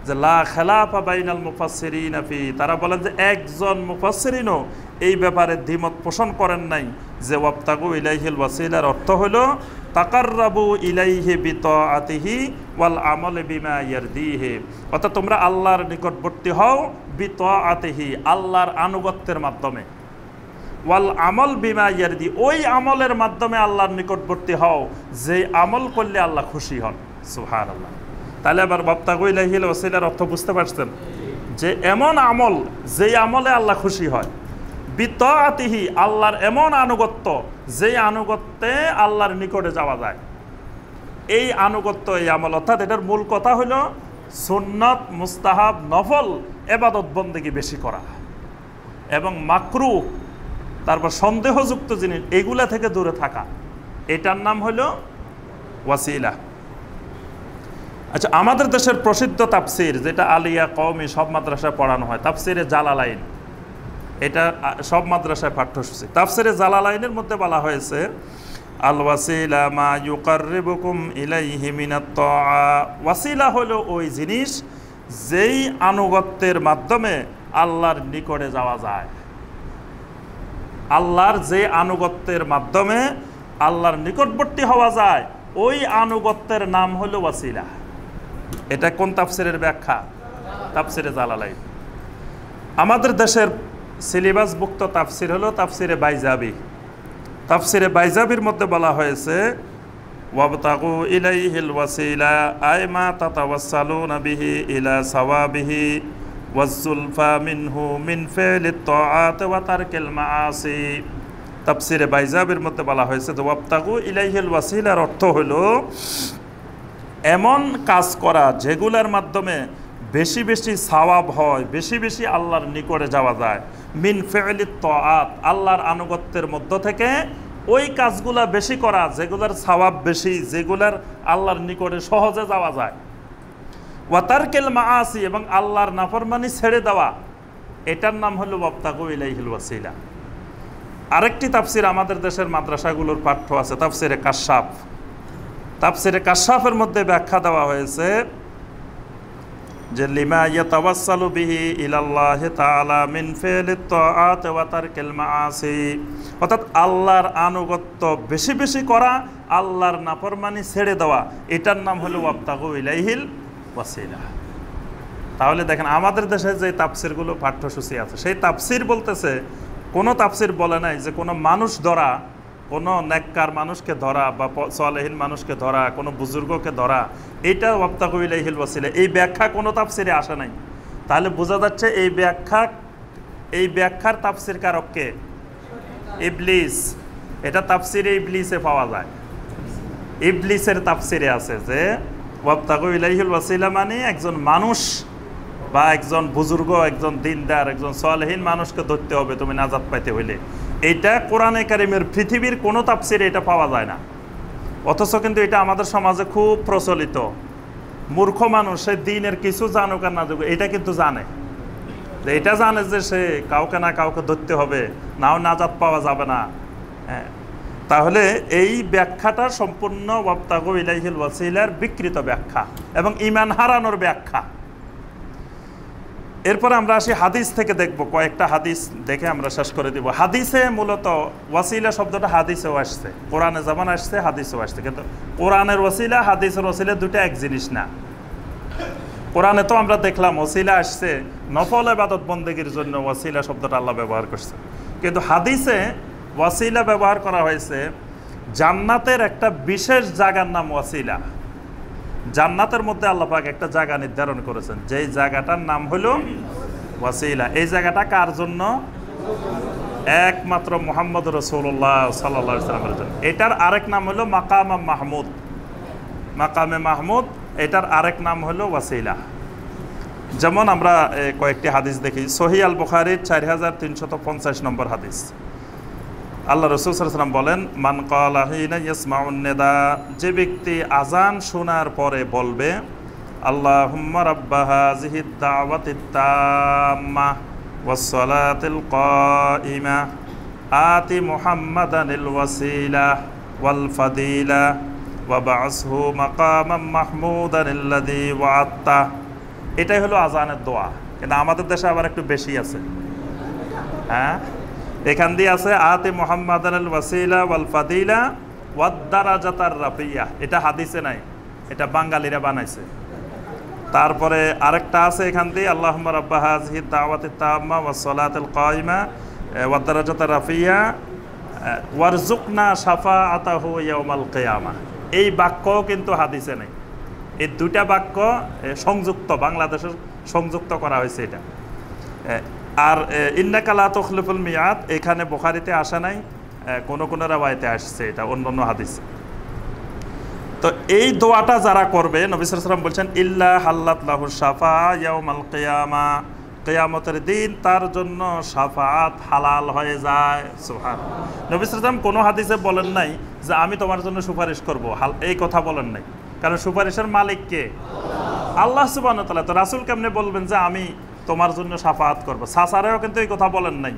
যে লা খিলাফা বাইনাল মুফাসসিরিনা ফি, তারা বলেন যে একজন মুফাসসিরিনও এই ব্যাপারে দ্বিমত পোষণ করেন নাই যে ওয়াবতাগু ইলাইহিল ওয়াসিলার অর্থ হলো তাকাররাবু ইলাইহি বিতাআতিহি ওয়াল আমল বিমা ইয়ারদিহি, অর্থাৎ তোমরা আল্লাহর নিকটবর্তী হও বিতাআতিহি, আল্লাহর আনুগত্যের মাধ্যমে, ওয়াল আমল বিমা ইয়ারদি, ওই আমলের মাধ্যমে আল্লাহর নিকটবর্তী হও যে আমল করলে আল্লাহ খুশি হন। সুবহানাল্লাহ। তাহলে আবার ওয়াবতাগু ইলাইহিল ওয়াসিলার অর্থ বুঝতে পারছেন যে এমন আমল যেই আমলে আল্লাহ খুশি হয়, বিতাআতিহি, আল্লাহর এমন আনুগত্য যেই আনুগত্যে আল্লাহর নিকটে যাওয়া যায়, এই আনুগত্য এই আমল। অর্থাৎ এটার মূল কথা হলো সুন্নত, মুস্তাহাব, নফল ইবাদত বন্দেগী বেশি করা, এবং মাকরুহ, তারপর সন্দেহযুক্ত জিনিস, এগুলা থেকে দূরে থাকা, এটার নাম হলো ওয়াসিলা। আচ্ছা, আমাদের দেশের প্রসিদ্ধ তাফসির, যেটা আলিয়া কওমি সব মাদ্রাসায় পড়ানো হয়, তাফসিরে জালালাইন, এটা সব মাদ্রাসায় পাঠ্যসূচি। তাফসিরে জালালাইনের মধ্যে বলা হয়েছে, আল ওয়াসিলা মা ইউকাররিবুকুম ইলাইহি মিনাত তাআ। ওয়াসিলা হলো ওই জিনিস যেই আনুগত্যের মাধ্যমে আল্লাহর নিকটে যাওয়া যায়। আল্লাহর যে আনুগত্যের মাধ্যমে আল্লাহর নিকটবর্তী হওয়া যায়, ওই আনুগত্যের নাম হলো ওয়াসিলা। এটা কোন তাফসিরের ব্যাখ্যা? তাফসিরে জালালাইন। আমাদের দেশের সিলেবাসভুক্ত তাফসির হলো তাফসিরে বাইজাবি। তাফসিরে বাইজাবির মধ্যে বলা হয়েছে, ওয়াবতাগু ইলাইহিল ওয়াসিলা আই মা তাতাওয়াসসালুনা বিহি ইলা সাওয়াবিহি ওয়াজ-যুলফা মিনহু মিন ফি'লিত তাআত ওয়া তারকিল মাআসি। তাফসিরে বাইজাবির মধ্যে বলা হয়েছে যে ওয়াবতাগু ইলাইহিল ওয়াসিলার অর্থ হলো এমন কাজ করা যেগুলোর মাধ্যমে বেশি বেশি সওয়াব হয়, বেশি বেশি আল্লাহর নিকটে যাওয়া যায়। মিন ফি'লিত তাআত, আল্লাহর আনুগত্যের মধ্য থেকে ওই কাজগুলা বেশি করা যেগুলার সওয়াব বেশি, যেগুলার আল্লাহর নিকটে সহজে যাওয়া যায়। ওয়া তারকিল মাআসি, এবং আল্লাহর নাফরমানি ছেড়ে দেওয়া, এটার নাম হলো ওয়াবতাগু ইলাইহিল ওয়াসিলা। আরেকটি তাফসির আমাদের দেশের মাদ্রাসাগুলোর পাঠ্য আছে, তাফসিরে কাশশাফ। তাফসিরে কাশশাফের মধ্যে ব্যাখ্যা দেওয়া হয়েছে যে লিমা ইয়াতাওয়াসসালু বিহি ইলাল্লাহি তাআলা মিন ফি'লিত তাআত ওয়া তারকিল মাআসি, অর্থাৎ আল্লাহর আনুগত্য বেশি বেশি করা, আল্লাহর নাফরমানি ছেড়ে দেওয়া, এটার নাম হলো ওয়াবতাগু ইলাইহিল ওয়াসিলা। তাহলে দেখেন আমাদের দেশে যে তাফসিরগুলো পাঠ্যসূচি আছে, সেই তাফসির বলতেছে, কোনো তাফসির বলে নাই যে কোনো মানুষ ধরা, কোনো নেককার মানুষকে ধরা বা সালেহীন মানুষকে ধরা, কোনো বুজুর্গকে ধরা, এইটা ওয়াবতাগু ইলাইহিল ওয়াসিলা। এই ব্যাখ্যা কোনো তাফসিরে আসে নাই। তাহলে বোঝা যাচ্ছে এই ব্যাখ্যার তাফসির কারককে ইবলিস। এটা তাফসিরে ইবলিসে পাওয়া যায়। ইবলিসের তাফসিরে আছে যে ওয়াবতাগু ইলাইহিল ওয়াসিলা মানে একজন মানুষ বা একজন বুজুর্গ, একজন দিনদার, একজন সালেহীন মানুষকে ধরতে হবে তুমি নাজাত পাইতে হইলে। এইটা কোরআনে কারিমের পৃথিবীর কোনো তাফসিরে এটা পাওয়া যায় না। অথচ কিন্তু এটা আমাদের সমাজে খুব প্রচলিত। মূর্খ মানুষ, সে দিনের কিছু জানুক আর না জানুক, এটা কিন্তু জানে, যে এটা জানে যে সে কাউকে না কাউকে ধরতে হবে, নাও নাজাত পাওয়া যাবে না। হ্যাঁ, তাহলে এই ব্যাখ্যাটা সম্পূর্ণ ওয়াবতাগু ইলাইহিল ওয়াসিলার বিকৃত ব্যাখ্যা এবং ঈমান হারানোর ব্যাখ্যা। এরপরে আমরা আসি হাদিস থেকে দেখব, কয়েকটা হাদিস দেখে আমরা শেষ করে দিব। হাদিসে মূলত ওয়াসিলা শব্দটা হাদিসেও আসছে, কোরআনে যেমন আসছে হাদিসেও আসছে, কিন্তু কোরআনের ওয়াসিলা হাদিসের ওয়াসিলা দুটো এক জিনিস না। কোরআনে তো আমরা দেখলাম ওয়াসিলা আসছে নফল ইবাদত বন্দেগীর জন্য, ওয়াসিলা শব্দটা আল্লাহ ব্যবহার করছে, কিন্তু হাদিসে ওয়াসিলা ব্যবহার করা হয়েছে জান্নাতের একটা বিশেষ জায়গার নাম ওয়াসিলা। জান্নাতের মধ্যে আল্লাহ পাক একটা জায়গা নির্ধারণ করেছেন, যেই জায়গাটার নাম হলো ওয়াসিলা। এই জায়গাটা কার জন্য? একমাত্র মুহাম্মদ রাসূলুল্লাহ সাল্লাল্লাহু আলাইহি ওয়াসাল্লামের জন্য। এটার আরেক নাম হলো মাকাম মাহমুদ। মাকামে মাহমুদ, এটার আরেক নাম হলো ওয়াসিলা। যেমন আমরা কয়েকটি হাদিস দেখি। সহিহ আল বুখারীর 4350 নম্বর হাদিস। আল্লাহ রাসূল সাল্লাল্লাহু আলাইহি ওয়াসাল্লাম বলেন, মান ক্বালা হিনা ইয়াসমাউন নিদা, যে ব্যক্তি আযান শোনার পরে বলবে আল্লাহুম্মা রাব্বা হাযিহিদ দাওয়াতিত তাম্মা ওয়াস সালাতিল কাইমা আতি মুহাম্মাদানিল ওয়াসিলা ওয়াল ফাদিলা ওয়া বা'সহু মাকামান মাহমুদানিল্লাযী ওয়া'আদতা। এটাই হলো আযানের দোয়া। কিন্তু আমাদের দেশে আবার একটু বেশি আছে। হ্যাঁ, এখান দিয়ে আছে আতি মুহাম্মাদানিল ওয়াসিলা ওয়াল ফাদিলা ওয়াদ দারাজাতার রাফিয়া। এটা হাদিসে নাই, এটা বাঙালিরা বানাইছে। তারপরে আরেকটা আছে এখান দিয়ে আল্লাহুম্মা রাব্বা হাযিহিদ দাওয়াতিত তাম্মা ওয়াস সালাতিল কাইমা ওয়াদ দারাজাতার রাফিয়া ওয়ারযুকনা শাফাআতাহু ইয়াউমাল কিয়ামা। এই বাক্যও কিন্তু হাদিসে নেই। এই দুইটা বাক্য সংযুক্ত, বাংলাদেশের সংযুক্ত করা হয়েছে এটা। আর ইন্নাকা লা তুখলিফুল মিয়াদ এখানে বুখারীতে আসে নাই, কোন কোন রাওয়ায়াতে আসছে, এটা অন্য অন্য হাদিস। তো এই দোয়াটা যারা করবে, নবী সাল্লাল্লাহু আলাইহি ওয়াসাল্লাম বলছেন ইল্লা হাল্লাত লাহু শাফা ইয়াউমাল কিয়ামা, কিয়ামতের দিন তার জন্য শাফাআত হালাল হয়ে যায়। সুবহানাল্লাহ। নবী সাল্লাল্লাহু আলাইহি ওয়াসাল্লাম কোনো হাদিসে বলেন নাই যে আমি তোমার জন্য সুপারিশ করব, এই কথা বলেন নাই, কারণ সুপারিশের মালিক কে? আল্লাহ সুবহানাহু ওয়া তাআলা। তো রাসূল কেমনে বলবেন যে আমি তোমার জন্য শাফাআত করব? সাসারেও কিন্তু এই কথা বলেন নাই।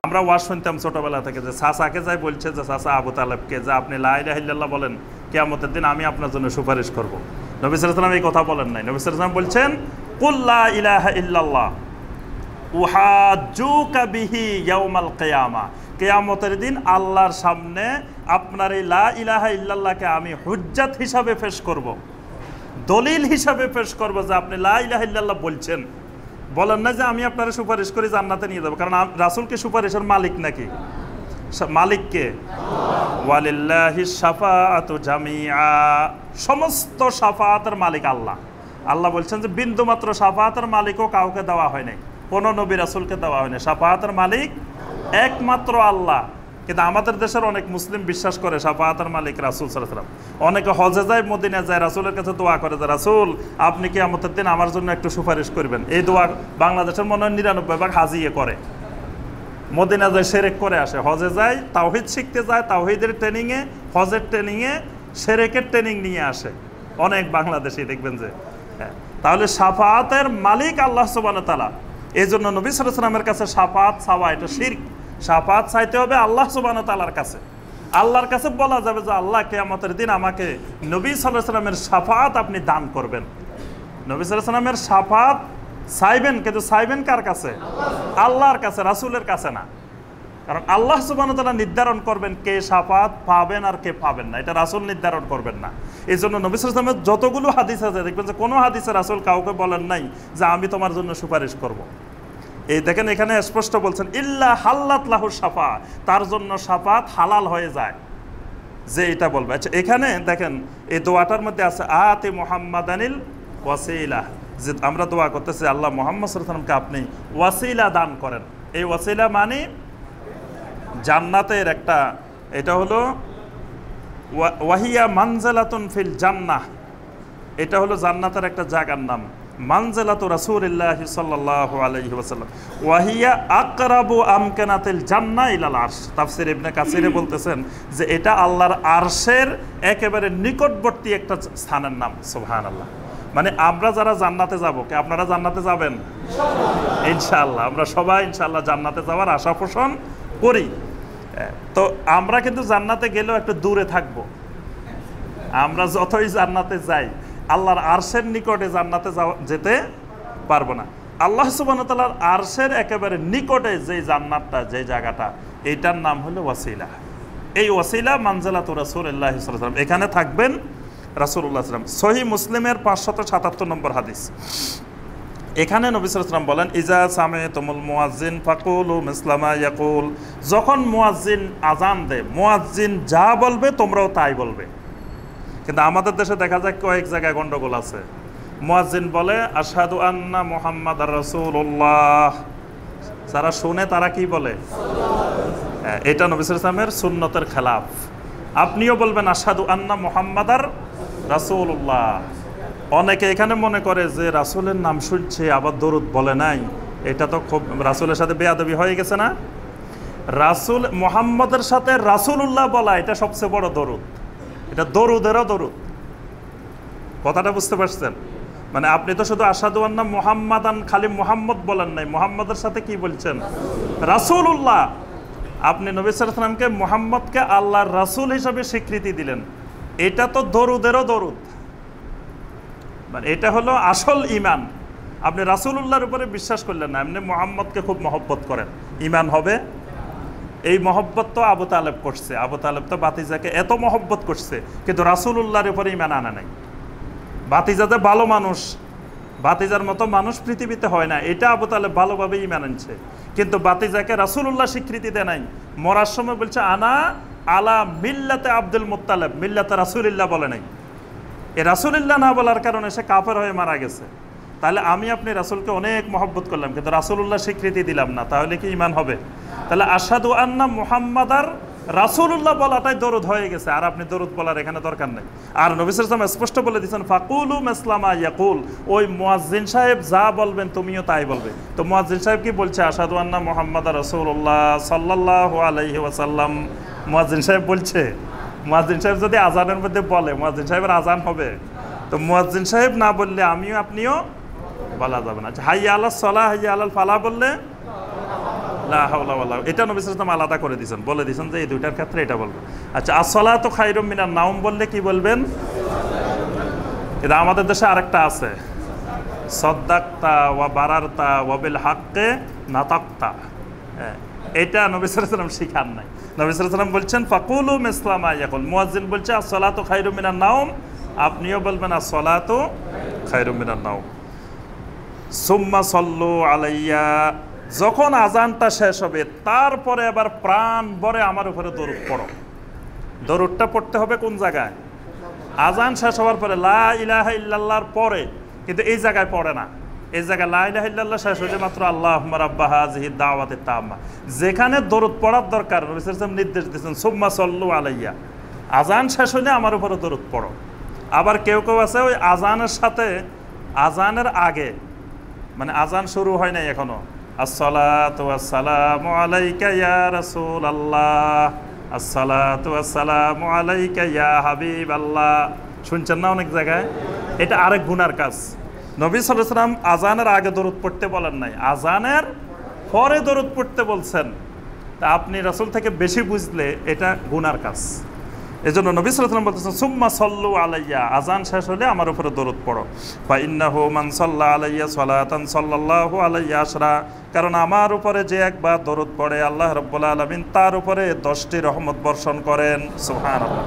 আমরা ওয়াজ শুনতাম ছোটবেলা থেকে যে সাসাকে যাই বলছে যে সাসা আবু তালেবকে যে আপনি লা ইলাহা ইল্লাল্লাহ বলেন, কিয়ামতের দিন আমি আপনার জন্য সুপারিশ করব। নবী সাল্লাল্লাহু আলাইহি ওয়াসাল্লাম এই কথা বলেন নাই। নবী সাল্লাল্লাহু আলাইহি ওয়াসাল্লাম বলছেন কুল লা ইলাহা ইল্লাল্লাহ উহাজ্জুকা বিহি ইয়াউমাল কিয়ামা, কিয়ামতের দিন আল্লাহর সামনে আপনার এই লা ইলাহা ইল্লাল্লাহকে আমি হুজ্জাত হিসাবে পেশ করব, দলিল হিসাবে পেশ করব যে আপনি লা ইলাহা ইল্লাল্লাহ বলছেন। বলেন না যে আমি আপনারা সুপারিশ করে জান্নাতে নিয়ে যাব, কারণ রাসূল কি সুপারিশের মালিক নাকি? মালিক কে? ওয়ালিল্লাহিশ শাফাআতু জামিআ, সমস্ত শাফাআতের মালিক আল্লাহ। আল্লাহ বলছেন যে বিন্দুমাত্র শাফাআতের মালিকও কাউকে দেওয়া হয় নাই, কোনো নবী রাসূলকে দেওয়া হয় নাই। শাফাআতের মালিক একমাত্র আল্লাহ। কিন্তু আমাদের দেশের অনেক মুসলিম বিশ্বাস করে শাফাআতের মালিক রাসূল সাল্লাল্লাহু আলাইহি ওয়াসাল্লাম। অনেকে হজে যায়, মদিনা যায়, রাসূলের কাছে দোয়া করে যে রাসূল আপনি কিয়ামতের দিন আমার জন্য একটু সুপারিশ করবেন। এই দোয়া বাংলাদেশের মনে হয় ৯৯% হাজিয়ে করে, মদিনা যায় শিরক করে আসে, হজে যায় তাওহীদ শিখতে যায়, তাওহীদের ট্রেনিংয়ে, হজের ট্রেনিংয়ে শিরকের ট্রেনিং নিয়ে আসে অনেক বাংলাদেশি দেখবেন যে। তাহলে শাফাআতের মালিক আল্লাহ সুবহানাহু ওয়া তাআলা। এই জন্য নবী সাল্লাল্লাহু আলাইহি ওয়াসাল্লামের কাছে শাফাআত চাওয়া এটা শিরক। শাফাআত চাইতে হবে আল্লাহ সুবহানাহু ওয়া তাআলার কাছে। আল্লাহর কাছে বলা যাবে যে আল্লাহ কিয়ামতের দিন আমাকে নবী সাল্লাল্লাহু আলাইহি ওয়াসাল্লামের শাফাআত আপনি দান করবেন। নবী সাল্লাল্লাহু আলাইহি ওয়াসাল্লামের শাফাআত চাইবেন, কিন্তু চাইবেন কার কাছে? আল্লাহর কাছে, রাসূলের কাছে না। কারণ আল্লাহ সুবহানাহু ওয়া তাআলা নির্ধারণ করবেন কে শাফাআত পাবেন আর কে পাবেন না, এটা রাসূল নির্ধারণ করবেন না। এই জন্য নবী সাল্লাল্লাহু আলাইহি ওয়াসাল্লামের যতগুলো হাদিস আছে দেখবেন যে কোনো হাদিসে রাসূল কাউকে বলেন নাই যে আমি তোমার জন্য সুপারিশ করব। এই দেখেন এখানে স্পষ্ট বলছেন ইল্লা হাল্লাত লাহু শাফা, তার জন্য শাফাআত হালাল হয়ে যায় যে এটা বলবে। আচ্ছা এখানে দেখেন এই দোয়াটার মধ্যে আছে আতি মুহাম্মাদানিল ওয়াসিলা, যে আমরা দোয়া করতেছি আল্লাহ মুহাম্মদ সাল্লাল্লাহু আলাইহি ওয়াসাল্লামকে আপনি ওয়াসিলা দান করেন। এই ওয়াসিলা মানে জান্নাতের একটা, এটা হলো ওয়াহিয়া মানজালাতুন ফিল জান্নাহ, এটা হলো জান্নাতের একটা জায়গার নাম। মানজালাতু রাসূলিল্লাহি সাল্লাল্লাহু আলাইহি ওয়াসাল্লাম ওয়াহিয়া আকরাবু আমকানাতিল জান্নাহ ইলাল আরশ। তাফসীর ইবনে কাসিরে বলতেছেন যে এটা আল্লাহর আরশের একেবারে নিকটবর্তী একটা স্থানের নাম। সুবহানাল্লাহ। মানে আমরা যারা জান্নাতে যাব, কি আপনারা জান্নাতে যাবেন? ইনশাআল্লাহ আমরা সবাই ইনশাআল্লাহ জান্নাতে যাওয়ার আশা পোষণ করি। তো আমরা কিন্তু জান্নাতে গেলেও একটু দূরে থাকব। আমরা যতই জান্নাতে যাই আল্লাহর আরশের নিকটে জান্নাতে যেতে পারবো না। আল্লাহ সুবহানাহু ওয়া তাআলার আরশের একেবারে নিকটে যে জান্নাতটা, যে জায়গাটা, এইটার নাম হলো ওয়াসিলা। এই ওয়াসিলা মানজালাতু রাসূলিল্লাহি সাল্লাল্লাহু আলাইহি ওয়াসাল্লাম, এখানে থাকবেন রাসূলুল্লাহ সাল্লাল্লাহু আলাইহি ওয়াসাল্লাম। সহিহ মুসলিমের 577 নম্বর হাদিস। এখানে নবী সাল্লাল্লাহু আলাইহি ওয়াসাল্লাম বলেন ইজা সামিতুমুল মুয়াজ্জিন ফাকুলু মিসলা মা ইয়াকুল, যখন মুয়াজ্জিন আযান দেয় মুয়াজ্জিন যা বলবে তোমরাও তাই বলবে। কিন্তু আমাদের দেশে দেখা যায় কয়েক জায়গায় গন্ডগোল আছে। মুয়াজ্জিন বলে আশহাদু আন্না মুহাম্মাদার রাসূলুল্লাহ, যারা শুনে তারা কি বলে? এটা নবী সাল্লাল্লাহু আলাইহি ওয়াসাল্লামের সুন্নতের খেলাফ। আপনিও বলবেন আশহাদু আন্না মুহাম্মাদার রাসূলুল্লাহ। অনেকে এখানে মনে করে যে রাসূলের নাম শুনছে আবার দরুদ বলে নাই, এটা তো খুব রাসূলের সাথে বেয়াদবি হয়ে গেছে না? রাসূল মুহাম্মদের সাথে রাসূলুল্লাহ বলা এটা সবচেয়ে বড় দরুদ, এটা দরুদেরও দরুদ। কথাটা বুঝতে পারছেন? মানে আপনি তো শুধু আশহাদু আন্না মুহাম্মাদান খালি মুহাম্মদ বলেন নাই, মুহাম্মদের সাথে কি বলছেন? রাসূলুল্লাহ। আপনি নবী সাল্লাল্লাহু আলাইহি ওয়াসাল্লামকে মুহাম্মদকে আল্লাহর রাসূল হিসাবে স্বীকৃতি দিলেন, এটা তো দরুদেরও দরুদ। মানে এটা হলো আসল ঈমান। আপনি রাসূলুল্লাহর উপরে বিশ্বাস করলেন না, এমনি মুহাম্মদকে খুব মহব্বত করেন, ঈমান হবে? এই মহব্বত তো আবু তালেব করছে। আবু তালেব তো বাতিজাকে এত মহব্বত করছে, কিন্তু রাসূলুল্লাহর উপরে ঈমান আনা নাই। বাতিজা যে ভালো মানুষ, বাতিজার মতো মানুষ পৃথিবীতে হয় না, এটা আবু তালেব ভালোভাবে ঈমান আনছে, কিন্তু বাতিজাকে রাসূলুল্লাহ স্বীকৃতি দেয় নাই। মরার সময় বলছে আনা আলা মিল্লাতে আব্দুল মুত্তালিব, মিল্লাতে রাসূলিল্লাহ বলে নাই। এই রাসূলিল্লাহ না বলার কারণে সে কাফের হয়ে মারা গেছে। তাহলে আমি আপনি রাসূলকে অনেক মহব্বত করলাম, কিন্তু রাসূলুল্লাহ স্বীকৃতি দিলাম না, তাহলে কি ঈমান হবে? তাহলে আশহাদু আন্না মুহাম্মাদার রাসূলুল্লাহ বলাটাই দরুদ হয়ে গেছে, আর আপনি দরুদ বলার এখানে দরকার নেই। আর নবী সাল্লাল্লাহু আলাইহি ওয়াসাল্লাম স্পষ্ট বলে দিয়েছেন ফাকুলু মিসলামা ইয়াকুল, ওই মুয়াজ্জিন সাহেব যা বলবেন তুমিও তাই বলবে। তো মুয়াজ্জিন সাহেব কি বলছে? আশহাদু আন্না মুহাম্মাদার রাসূলুল্লাহ সাল্লাল্লাহু আলাইহি ওয়াসাল্লাম। মুয়াজ্জিন সাহেব বলছে, মুয়াজ্জিন সাহেব যদি আজানের মধ্যে বলে মুয়াজ্জিন সাহেবের আজান হবে? তো মুয়াজ্জিন সাহেব না বললে আমিও আপনিও বলা যাবে না। হাইয়া আলাস সালাহ হাইয়া আলাল ফালাহ বললে লা হাওলা ওয়ালা, এটা নবী সাল্লাল্লাহু আলাইহি ওয়াসাল্লাম আলাদা করে দিয়েছেন, বলে দিয়েছেন যে এই দুইটার ক্ষেত্রে এটা বলবে। আচ্ছা, আসসালাতু খায়রুম মিনান নাওম বললে কি বলবেন? এটা আমাদের দেশে আরেকটা আছে, সাদ্দাকতা ওয়া বারারতা ওয়া বিল হাক্কে নাতাকতা। এটা নবী সাল্লাল্লাহু আলাইহি ওয়াসাল্লাম শিখান নাই। নবী সাল্লাল্লাহু আলাইহি ওয়াসাল্লাম বলছেন ফাকুলু মিসলামা ইয়াকুল। মুয়াজ্জিন বলছে আসসালাতু খায়রুম মিনান নাওম, আপনিও বলবেন আসসালাতু খায়রুম মিনান নাওম। সুম্মা সাল্লু আলাইয়া, যখন আজানটা শেষ হবে তারপরে আবার প্রাণ ভরে আমার উপরে দরুদ পড়ো। দরুদটা পড়তে হবে কোন জায়গায়? আজান শেষ হওয়ার পরে, লা ইলাহা ইল্লাল্লাহর পরে, কিন্তু এই জায়গায় পড়ে না। এই জায়গায় লা ইলাহা ইল্লাল্লাহ শেষ হলে মাত্র আল্লাহুম্মা রাব্বা হাযিহি দাওয়াতিত তাম্মা। যেখানে দরুদ পড়ার দরকার নবী সাল্লাল্লাহু আলাইহি ওয়াসাল্লাম নির্দেশ দিয়েছেন সুম্মা সাল্লু আলাইয়া, আজান শেষ হলে আমার উপরে দরুদ পড়ো। আবার কেউ কেউ আছে ওই আজানের সাথে, আজানের আগে, মানে আজান শুরু হয় নাই এখনো, আসসালাতু ওয়াসসালামু আলাইকা ইয়া রাসূলুল্লাহ, আসসালাতু ওয়াসসালামু আলাইকা ইয়া হাবিবাল্লাহ, শুনছেন না অনেক জায়গায়? এটা আরেক গুনার কাজ। নবী সাল্লাল্লাহু আলাইহি ওয়াসাল্লাম আজানের আগে দরুদ পড়তে বলেন নাই, আজানের পরে দরুদ পড়তে বলছেন। তা আপনি রাসূল থেকে বেশি বুঝলে এটা গুনার কাজ। এজন্য নবী সাল্লাল্লাহু আলাইহি ওয়াসাল্লাম বলতেছেন সুম্মা সাল্লু আলাইয়া, আজান শেষ হলে আমার উপরে দরুদ পড়ো। ফা ইন্নাহু মান সাল্লা আলাইয়া সালাতান সাল্লাল্লাহু আলাইহি আশরা, কারণ আমার উপরে যে একবার দরুদ পড়ে আল্লাহ রাব্বুল আলামিন তার উপরে 10টি রহমত বর্ষণ করেন। সুবহানাল্লাহ।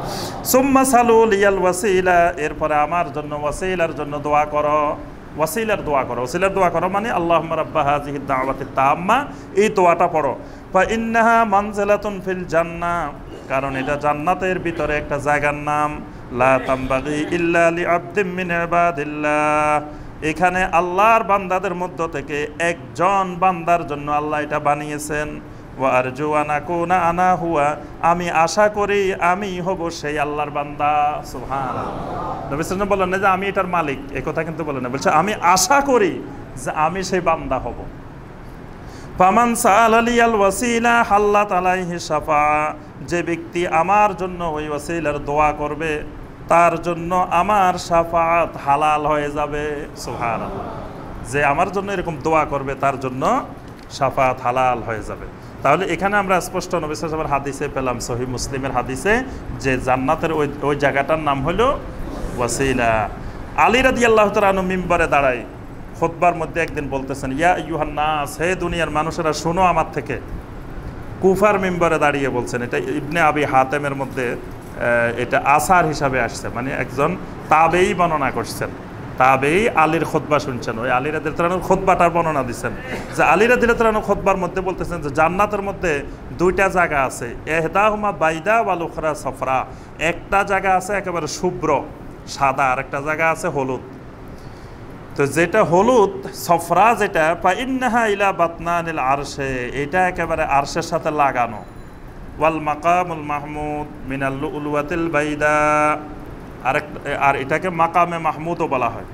সুম্মা সালু লিয়াল ওয়াসিলা, এরপরে আমার জন্য ওয়াসিলার জন্য দোয়া করো। ওয়াসিলার দোয়া করো, ওয়াসিলার দোয়া করো মানে আল্লাহুম্মা রাব্বা হাযিহি দাওয়াতিত তাম্মা, এই দোয়াটা পড়ো। ফা ইন্নাহা মানজিলাতুন ফিল জান্নাহ, কারণ এটা জান্নাতের ভিতরে একটা জায়গার নাম। লা তামবাগি ইল্লা লিআবদিন মিন ইবাদিল্লাহ, এখানে আল্লাহর বান্দাদের মধ্য থেকে একজন বান্দার জন্য আল্লাহ এটা বানিয়েছেন। ওয়া আরজু আন আকুনা আনা হুয়া, আমি আশা করি আমি হব সেই আল্লাহর বান্দা। সুবহানাল্লাহ। নবী সাল্লাল্লাহু আলাইহি ওয়াসাল্লাম বলেন না যে আমি এটার মালিক, এই কথা কিন্তু বলেন না, বলছে আমি আশা করি যে আমি সেই বান্দা হব। ফামান সাআলালিয়াল ওয়াসিলা হাল্লাত আলাইহি শাফা, যে ব্যক্তি আমার জন্য ওই ওয়াসিলার দোয়া করবে তার জন্য আমার শাফাআত হালাল হয়ে যাবে। সুবহানাল্লাহ। যে আমার জন্য এরকম দোয়া করবে তার জন্য শাফাআত হালাল হয়ে যাবে। তাহলে এখানে আমরা স্পষ্ট নবী সাল্লাল্লাহু আলাইহি ওয়াসাল্লামের হাদিসে পেলাম, সহিহ মুসলিমের হাদিসে, যে জান্নাতের ওই জায়গাটার নাম হলো ওয়াসিলা। আলী রাদিয়াল্লাহু তাআলা আনহু মিম্বারে দাঁড়ায় খুতবার মধ্যে একদিন বলতেছেন, ইয়া আইয়ুহান নাস, হে দুনিয়ার মানুষেরা শোনো আমার থেকে। কুফার মিম্বারে দাঁড়িয়ে বলছেন, এটা ইবনে আবি হাতেমের মধ্যে এটা আসার হিসাবে আসছে, মানে একজন তাবেই বর্ণনা করছেন, তাবেই আলীর খুতবা শুনছেন, ওই আলী রাদিয়াল্লাহু তাআলার খুতবাটার বর্ণনা দিচ্ছেন। যে আলী রাদিয়াল্লাহু তাআলা খুতবার মধ্যে বলতেছেন যে জান্নাতের মধ্যে দুইটা জায়গা আছে, ইহদাহুমা বাইদা ওয়াল উখরা সফরা, একটা জায়গা আছে একেবারে শুভ্র সাদা, আর একটা জায়গা আছে হলুদ। তো যেটা হলুদ সফরা, যেটা ফা ইন্নাহা ইলা বাতনানিল আরশে, এটা একেবারে আরশের সাথে লাগানো। ওয়াল মাকামুল মাহমুদ মিনাল লুলুয়াতিল বাইদা, আর এটাকে মাকামে মাহমুদও বলা হয়।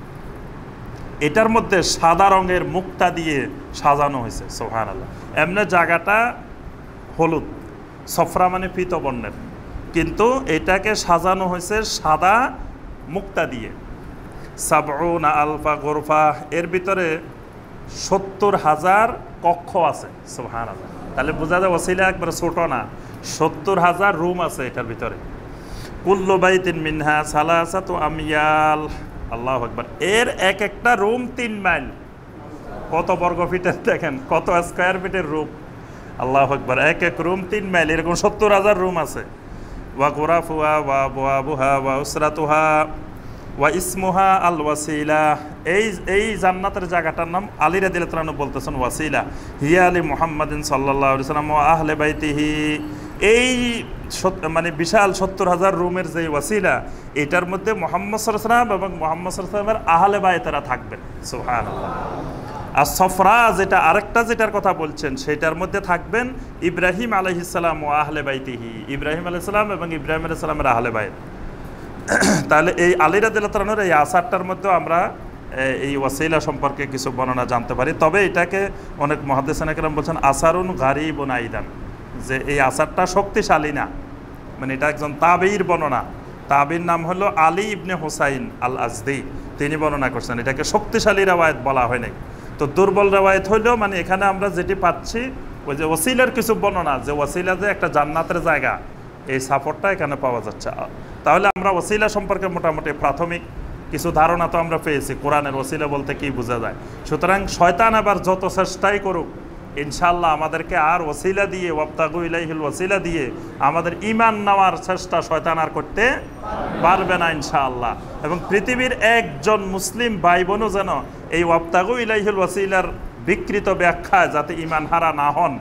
এটার মধ্যে সাদা রঙের মুক্তা দিয়ে সাজানো হয়েছে। সুবহানাল্লাহ। এমনি জায়গাটা হলুদ, সফরা মানে পীতবর্ণের, কিন্তু এটাকে সাজানো হয়েছে সাদা মুক্তা দিয়ে। সাবউনা আলফা গোরফা, এর ভিতরে 70,000 কক্ষ আছে। সুবহানাল্লাহ। তাহলে বোঝা যায় ওয়াসিলা একবারে ছোট না, 70,000 রুম আছে এটার ভিতরে। কুল্লু বাইতিন মিনহা সালাসাতু আময়াল, আল্লাহু আকবার। এর এক একটা রুম 3 মাইল। কত বর্গ ফিটের দেখেন, কত স্কয়ার ফিটের রুম। আল্লাহু আকবার। এক এক রুম 3 মাইল, এরকম 70,000 রুম আছে। ওয়া গুরাফুহা ওয়া আবওয়াবুহা ওয়া উসরাতুহা ওয়া ইসমুহা আল ওয়াসিলা, এই জান্নাতের জায়গাটার নাম আলী রাদিয়াল্লাহু তাআলা বলতেছেন ওয়াসিলা। হিয়া আলী মুহাম্মাদিন সাল্লাল্লাহু আলাইহি ওয়াসাল্লাম ওয়া আহলে বাইতিহি, এই মানে বিশাল 70,000 রুমের যে ওয়াসিলা, এটার মধ্যে মুহাম্মদ সাল্লাল্লাহু আলাইহি ওয়াসাল্লাম এবং মুহাম্মদ সাল্লাল্লাহু আলাইহি ওয়াসাল্লামের আহলে বাইতেরা থাকবেন। সুবহানাল্লাহ। আর সফরা যেটা আরেকটা যেটার কথা বলছেন সেটার মধ্যে থাকবেন ইব্রাহিম আলাইহিস সালাম ও আহলে বাইতিহি, ইব্রাহিম আলাইহিস সালাম এবং ইব্রাহিম আলাইহিস সালামের আহলে বাইত। তাহলে এই আলী রাদিয়াল্লাহু তাআলার এই আসারটার মধ্যেও আমরা এই ওয়াসিলা সম্পর্কে কিছু বর্ণনা জানতে পারি। তবে এটাকে অনেক মুহাদ্দিসিন কেরাম বলছেন আসারুন গারিবুন আইদান, যে এই আসারটা শক্তিশালী না, মানে এটা একজন তাবেঈর বর্ণনা। তাবেঈর নাম হলো আলী ইবনে হুসাইন আল আজদি, তিনি বর্ণনা করছেন। এটাকে শক্তিশালী রেওয়ায়েত বলা হয় নাই। তো দুর্বল রেওয়ায়েত হইলেও মানে এখানে আমরা যেটি পাচ্ছি ওই যে ওসিলার কিছু বর্ণনা, যে ওসিলা যে একটা জান্নাতের জায়গা, এই সাপোর্টটা এখানে পাওয়া যাচ্ছে। তাহলে আমরা ওসিলা সম্পর্কে মোটামুটি প্রাথমিক কিছু ধারণা তো আমরা পেয়েছি, কোরআনের ওসিলা বলতে কি বোঝা যায়। সুতরাং শয়তান আবার যত চেষ্টাই করুক, ইনশাল্লাহ আমাদেরকে আর ওসিলা দিয়ে, ওয়াবতাগু ইলাইহিল ওসিলা দিয়ে আমাদের ঈমান নেওয়ার চেষ্টা শয়তান আর করতে পারবে না ইনশাআল্লাহ। এবং পৃথিবীর একজন মুসলিম ভাই বোনও যেন এই ওয়াবতাগু ইলাইহিল ওসিলার বিকৃত ব্যাখ্যায় যাতে ঈমান হারা না হন,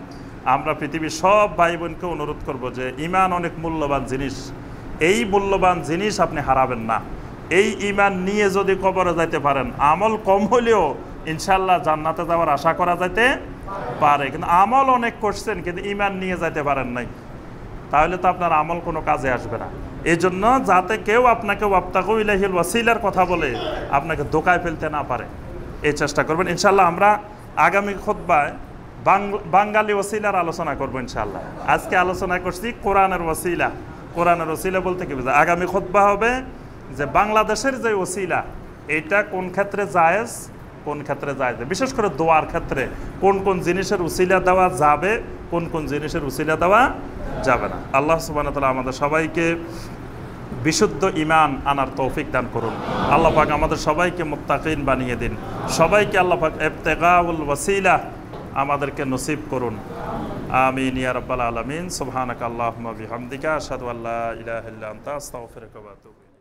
আমরা পৃথিবীর সব ভাই বোনকে অনুরোধ করব যে ঈমান অনেক মূল্যবান জিনিস, এই মূল্যবান জিনিস আপনি হারাবেন না। এই ঈমান নিয়ে যদি কবরে যাইতে পারেন, আমল কম হলেও ইনশাল্লাহ জান্নাতে যাওয়ার আশা করা যাইতে পারে। কিন্তু আমল অনেক করছেন কিন্তু ঈমান নিয়ে যাইতে পারেন নাই, তাহলে তো আপনার আমল কোনো কাজে আসবে না। এই জন্য যাতে কেউ আপনাকে ওয়াবতাগু ইলাইহিল ওয়াসিলার কথা বলে আপনাকে ধোঁকায় ফেলতে না পারে, এই চেষ্টা করবেন। ইনশাল্লাহ আমরা আগামী খুতবায় বাঙালি ওসিলার আলোচনা করবো ইনশাল্লাহ। আজকে আলোচনা করছি কোরআনের ওসিলা। কোরআনের ওসিলা বলতে কি বোঝায়? আগামী খুতবা হবে যে বাংলাদেশের যে ওসিলা, এইটা কোন ক্ষেত্রে জায়েজ, কোন ক্ষেত্রে জায়েজ, বিশেষ করে দোয়ার ক্ষেত্রে কোন কোন জিনিসের উসিলা দেওয়া যাবে, কোন কোন জিনিসের উসিলা দেওয়া যাবে না। আল্লাহ সুবহানাহু ওয়া তাআলা আমাদের সবাইকে বিশুদ্ধ ঈমান আনার তৌফিক দান করুন। আল্লাহ পাক আমাদের সবাইকে মুত্তাকিন বানিয়ে দিন। সবাইকে আল্লাহ পাক ইবতিগাউল ওয়াসিলা আমাদেরকে নসিব করুন। আমিন ইয়া রাব্বাল আলামিন। সুবহানাকা আল্লাহুম্মা বিহামদিকা আশহাদু আল্লা ইলাহা ইল্লা আনতা আস্তাগফিরুকা ওয়া আতুবু ইলাইক।